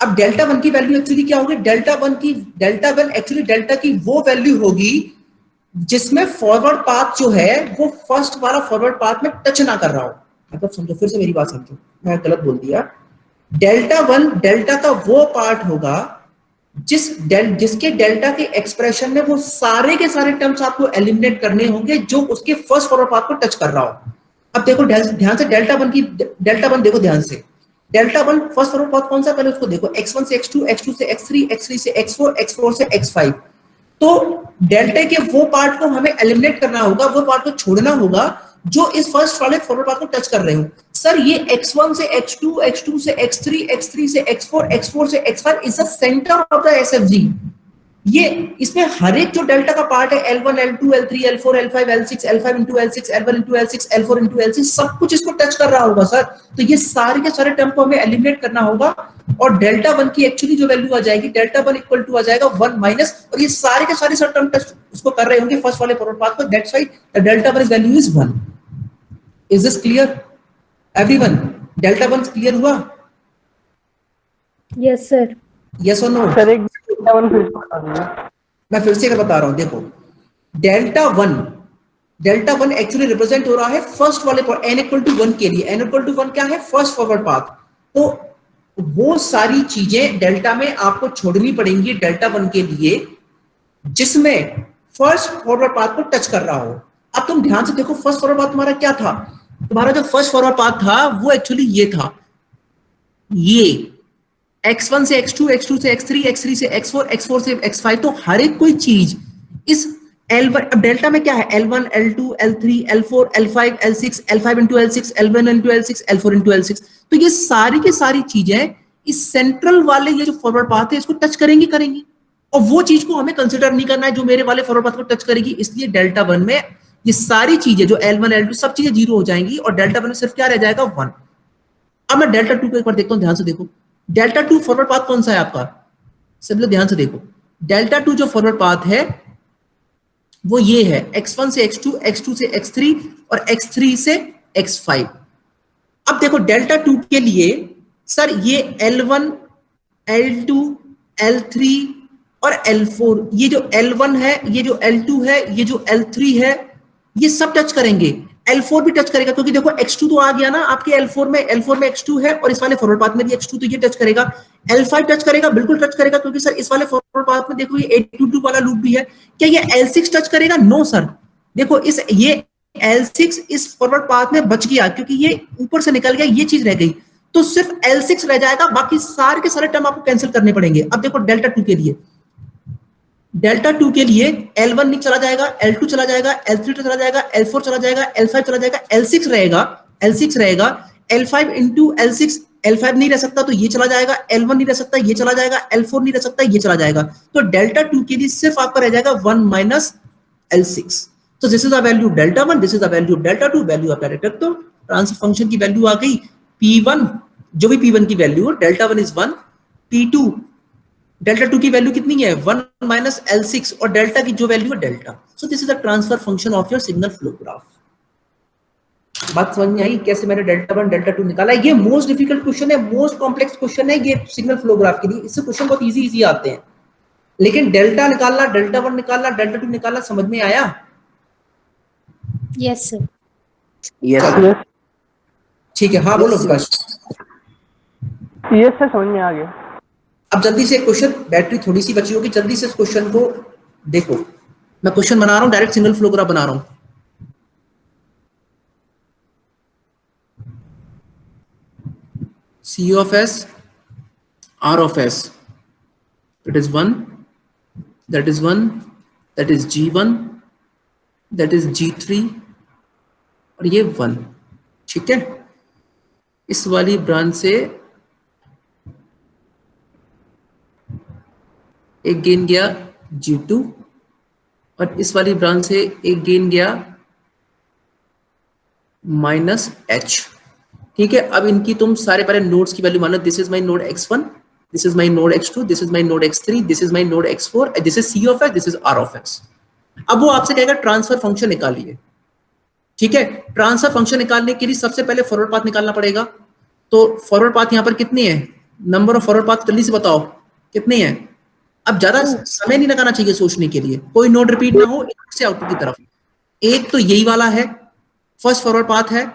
अब डेल्टा 1 की वैल्यू एक्चुअली क्या होगी? डेल्टा 1 एक्चुअली डेल्टा की वो वैल्यू होगी जिसमें फॉरवर्ड पाथ जो है वो फर्स्ट वाला फॉरवर्ड पाथ में टच ना कर रहा हो। मतलब समझो, फिर से मेरी बात समझो, मैं गलत बोल दिया। डेल्टा 1 डेल्टा का वो पार्ट होगा जिसके डेल्टा के एक्सप्रेशन में वो सारे के सारे टर्म्स आपको एलिमिनेट करने होंगे जो उसके फर्स्ट फॉरवर्ड पाथ को टच कर रहा हो। अब देखो ध्यान से, डेल्टा 1 देखो ध्यान से। डेल्टा 1 फर्स्ट फॉरवर्ड पाथ कौन सा, पहले उसको देखो। X1 से X2, X2 से X3, X3 से X4, X4 से X5। तो डेल्टा के वो पार्ट को हमें एलिमिनेट करना होगा, वो पार्ट को छोड़ना होगा जो इस फर्स्ट वाले फॉरवर्ड पाथ को टच कर रहे हो। सर ये X1 से X2, X2 से X3, X3 से X4, X4 से X5 is the centre of the SFG। ये इसमें हर एक जो डेल्टा का पार्ट है L1, L2, L3, L4, L5, L6, L5 into L6, L1 into L6, L4 into L6, सब कुछ इसको टच कर रहा होगा सर। तो ये सारे के सारे टर्म को हमें एलिमिनेट करना होगा और डेल्टा 1 की एक्चुअली जो वैल्यू आ जाएगी, डेल्टा 1 इक्वल टू आ जाएगा 1 माइनस, और ये सारे के सारे सर टर्म टच उसको कर रहे होंगे फर्स्ट वाले फॉरवर्ड पाथ को। That's why the delta 1 value is 1। Is this clear everyone? Delta 1 clear हुआ? Yes sir. यस और नो? सर एक डेल्टा 1 फिर से बता दीजिए। मैं फिर से अगर बता रहा हूं, देखो डेल्टा 1 एक्चुअली रिप्रेजेंट हो रहा है फर्स्ट वाले n इक्वल टू 1 के लिए। n इक्वल टू 1 क्या है? First forward path. तो वो सारी चीजें डेल्टा में आपको छोड़नी पड़ेंगी डेल्टा 1 के लिए जिसमें फर्स्ट फॉरवर्ड पाथ को टच कर रहा हो। अब तुम ध्यान से देखो, फर्स्ट फॉरवर्ड पाथ तुम्हारा क्या था? तुम्हारा जो फर्स्ट फॉरवर्ड पाथ था वो एक्चुअली ये था, ये X1 से X2, X2 से X3, X3 से X4, X4 से X5। तो हर एक कोई चीज इस L1, अब डेल्टा में क्या है? L1, L2, L3, L4, L5, L6, L5 into L6, L1 into L6, L4 into L6। तो ये सारी की सारी चीजें इस सेंट्रल वाले ये जो फॉरवर्ड पाथ है इसको टच करेंगी, और वो चीज को हमें कंसिडर नहीं करना है जो मेरे वाले फॉरवर्ड पाथ को टच करेगी। इसलिए डेल्टा 1 में ये सारी चीजें जो L1, L2 सब चीजें 0 हो जाएंगी और डेल्टा 1 में सिर्फ क्या रह जाएगा? 1। अब मैं डेल्टा 2 को एक बार देखता हूं, ध्यान से देखो। डेल्टा 2 फॉरवर्ड पाथ कौन सा है आपका? सब लोग ध्यान से देखो, डेल्टा 2 जो फॉरवर्ड पाथ है वो ये है, X1 से X2, X2 से X3 और X3 से X5। अब देखो डेल्टा 2 के लिए सर ये L1, L2, L3 और L4, ये जो L1 है, ये जो L2 है, ये जो L3 है, ये सब टच करेंगे। L4 भी टच करेगा, क्योंकि देखो X2 तो आ गया ना आपके L4 में X2 है और इस वाले फॉरवर्ड पाथ में भी X2, तो ये टच करेगा। L5 टच करेगा, बिल्कुल टच करेगा, क्योंकि सर इस वाले फॉरवर्ड पाथ में देखो ये 822 वाला लूप भी है। क्या ये L6 टच करेगा? नो सर, देखो ये L6 इस फॉरवर्ड पाथ में बच गया, क्योंकि ये ऊपर से निकल गया, ये चीज रह गई, तो सिर्फ L6 रह जाएगा, बाकी सारे के सारे टर्म आपको कैंसिल करने पड़ेंगे। अब देखो डेल्टा 2 के लिए, L1 नहीं चला जाएगा, L2 चला जाएगा, L3 चला जाएगा, L4 चला जाएगा, L5 चला जाएगा, L6 रहेगा, L5 इंटू L6, L5 नहीं रह सकता तो ये चला जाएगा, L1 नहीं रह सकता, ये चला जाएगा, L4 नहीं रह सकता, ये चला जाएगा, तो डेल्टा 2 के लिए सिर्फ आपका रह जाएगा 1 माइनस L6। तो this is the value delta 1, this is the value delta 2, value आप डायरेक्ट रख दो। ट्रांसफर फंक्शन की वैल्यू आ गई P1, जो भी P1 की वैल्यू हो, डेल्टा 1 इज 1, P2 डेल्टा 2 की वैल्यू कितनी है 1 माइनस L6, और डेल्टा की जो वैल्यू है delta. So this is the transfer function of your signal flow graph. बात समझ में आई कैसे मैंने डेल्टा 1 डेल्टा 2 निकाला? ये मोस्ट डिफिकल्ट क्वेश्चन है, मोस्ट कॉम्प्लेक्स क्वेश्चन है ये सिग्नल फ्लो ग्राफ के लिए। इससे क्वेश्चन बहुत इजी आते हैं, लेकिन डेल्टा निकालना, डेल्टा 1 निकालना, डेल्टा 2 निकालना समझ में आया? Yes sir. यस ठीक है, हाँ बोलो विकास। यस सर, समझ में आ गया। अब जल्दी से क्वेश्चन, बैटरी थोड़ी सी बची होगी, जल्दी से इस क्वेश्चन को देखो। मैं क्वेश्चन बना रहा हूं, डायरेक्ट सिंगल फ्लो ग्राफ बना रहा हूं। C of S, R of S, that is 1, that is 1, that is G1, that is G3, और ये 1, ठीक है। इस वाली ब्रांच से एक गेन गया G2, और इस वाली ब्रांच से एक गेन गया माइनस H, ठीक है। अब इनकी तुम सारे पहले नोड्स की वैल्यू मानो, this is my node X1, this is my node X2, this is my node X3, this is my node X4, this is C of S, this is R of S। अब वो आपसे कहेगा transfer function निकालिए, ठीक है। Transfer function निकालने के लिए सबसे पहले फॉरवर्ड पाथ निकालना पड़ेगा। तो फॉरवर्ड पाथ यहाँ पर कितनी है, नंबर ऑफ फॉरवर्ड पाथ जल्दी से बताओ कितनी है। अब ज्यादा समय नहीं लगाना चाहिए सोचने के लिए, कोई नोड रिपीट ना हो, इनपुट से आउटपुट की तरफ। एक तो यही वाला है, फर्स्ट फॉरवर्ड पाथ है,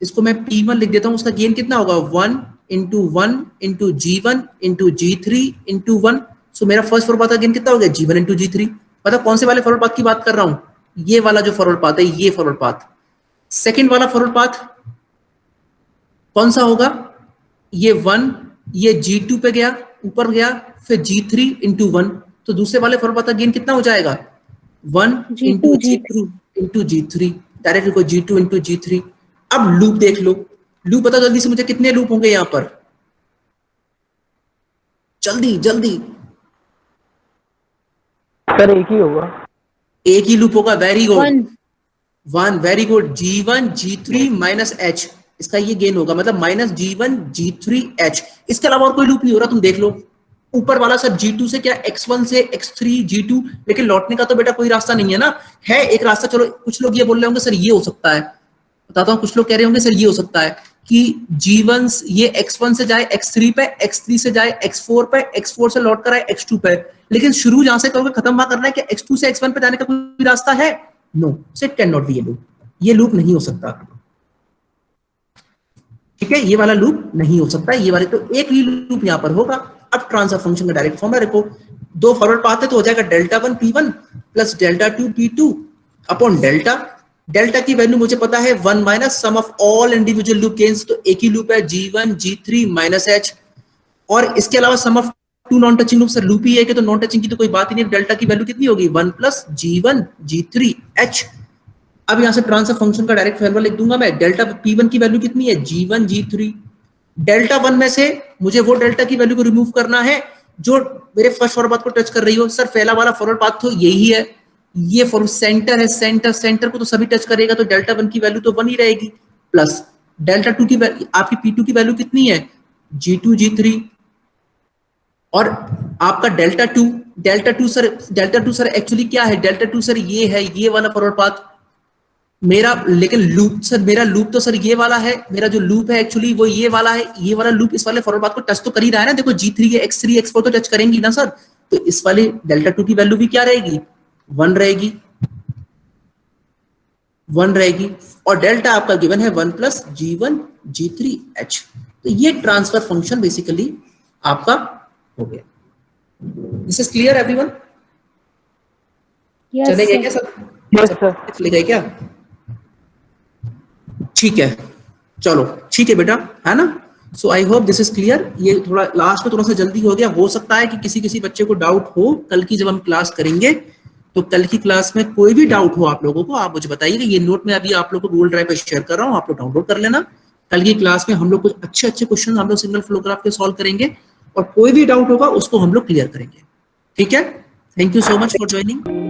इसको मैं P1 लिख देता हूं। उसका गेन कितना होगा 1 into G1 into G3 into 1। सो मेरा फर्स्ट फॉरवर्ड पाथ का गेन कितना हो गया G1 इंटू G3। मतलब कौन से वाले फॉरवर्ड पाथ की बात कर रहा हूं, ये वाला जो फॉरवर्ड पाथ है, ये फॉरवर्ड पाथ। सेकेंड वाला फॉरवर्ड पाथ कौन सा होगा, ये 1, ये G2 पे गया, ऊपर गया, फिर G3 इंटू 1। तो दूसरे वाले फॉरवर्ड पाथ का गेन कितना हो जाएगा 1 into G2 into G3, direct लिखो G2 इंटू G3। अब लूप देख लो, लूप बताओ जल्दी से मुझे कितने लूप होंगे यहां पर, जल्दी जल्दी। सर एक ही होगा, एक ही लूप होगा, very good 1, very good. G1 G3 minus H, इसका ये गेन होगा, मतलब माइनस G1 G3 H। इसके अलावा और कोई लूप नहीं हो रहा, तुम देख लो। ऊपर वाला सर G2 से क्या X1 से X3 G2, लेकिन लौटने का तो बेटा कोई रास्ता नहीं है ना, है एक रास्ता। चलो कुछ लोग ये बोल रहे होंगे सर ये हो सकता है, बताता हूं, कुछ लोग कह रहे होंगे सर ये हो सकता है कि G1 ये X1 से जाए X3 पे, X3 से जाए X4 पे, X4 से लौट कर आए X2 पे। लेकिन शुरू जहां से करोगे खत्म वहां करना है, कि X2 से X1 पे जाने का कोई रास्ता है? No, so it can not be ये लूप नहीं हो सकता, ठीक है। ये वाला लूप नहीं हो सकता, ये वाले तो एक ही लूप यहां पर होगा। अब ट्रांसफर फंक्शन का डायरेक्ट फॉर्मूला रखो, दो फॉरवर्ड पाथ है तो हो जाएगा delta 1 P1 plus delta 2 P2 upon delta. Delta की वैल्यू मुझे पता है 1 minus sum of all individual loop gains, तो एक ही लूप है G1 G3 माइनस H। और इसके अलावा sum of 2 non touching loop, sir loop ही है कि तो नॉन टचिंग की तो कोई बात ही नहीं। डेल्टा की वैल्यू कितनी होगी 1 प्लस G1 G3 H। अब यहां से ट्रांसफर फंक्शन का डायरेक्ट फॉर्मूला लिख दूंगा मैं। डेल्टा P1 की वैल्यू कितनी है G1 G3। डेल्टा 1 में से मुझे वो डेल्टा की वैल्यू को रिमूव करना है जो मेरे फर्स्ट फॉरवर्ड पाथ को टच कर रही हो। सर पहला वाला फॉरवर्ड पाथ तो यही है, ये फॉर सेंटर है, सेंटर को तो सभी टच करेगा, तो डेल्टा 1 की वैल्यू तो 1 ही रहेगी, प्लस डेल्टा 2 की आपकी P2 की वैल्यू कितनी है G2 G3, और आपका डेल्टा 2 सर एक्चुअली क्या है, डेल्टा 2 सर ये है, ये वाला फॉरवर्ड पाथ मेरा। लेकिन लूप सर, मेरा लूप तो सर ये वाला है, मेरा जो लूप है एक्चुअली वो ये वाला है। ये वाला लूप इस वाले फॉरवर्ड पाथ को टच तो कर ही रहा है ना, देखो G3 X3 X4 तो टच करेंगी ना सर, तो इस वाले डेल्टा 2 की वैल्यू भी क्या रहेगी 1 रहेगी। 1 रहेगी, और डेल्टा आपका गिवन है 1 प्लस G1 G3H। तो ये ट्रांसफर फंक्शन बेसिकली आपका हो गया। This is clear everyone? Yes चलेगा सर। क्या सब? Yes sir. चलेगा क्या? ठीक है, चलो ठीक है बेटा, है ना? So I hope this is clear. ये थोड़ा लास्ट में थोड़ा सा जल्दी हो गया, हो सकता है कि किसी बच्चे को डाउट हो। कल की जब हम क्लास करेंगे तो कल की क्लास में कोई भी डाउट हो आप लोगों को, आप मुझे बताइएगा। ये नोट में अभी आप लोग को गूगल ड्राइव पे शेयर कर रहा हूँ, आप लोग डाउनलोड कर लेना। कल की क्लास में हम लोग कुछ अच्छे क्वेश्चन हम लोग सिग्नल फ्लो ग्राफ के सॉल्व करेंगे, और कोई भी डाउट होगा उसको हम लोग क्लियर करेंगे। ठीक है, thank you so much for joining.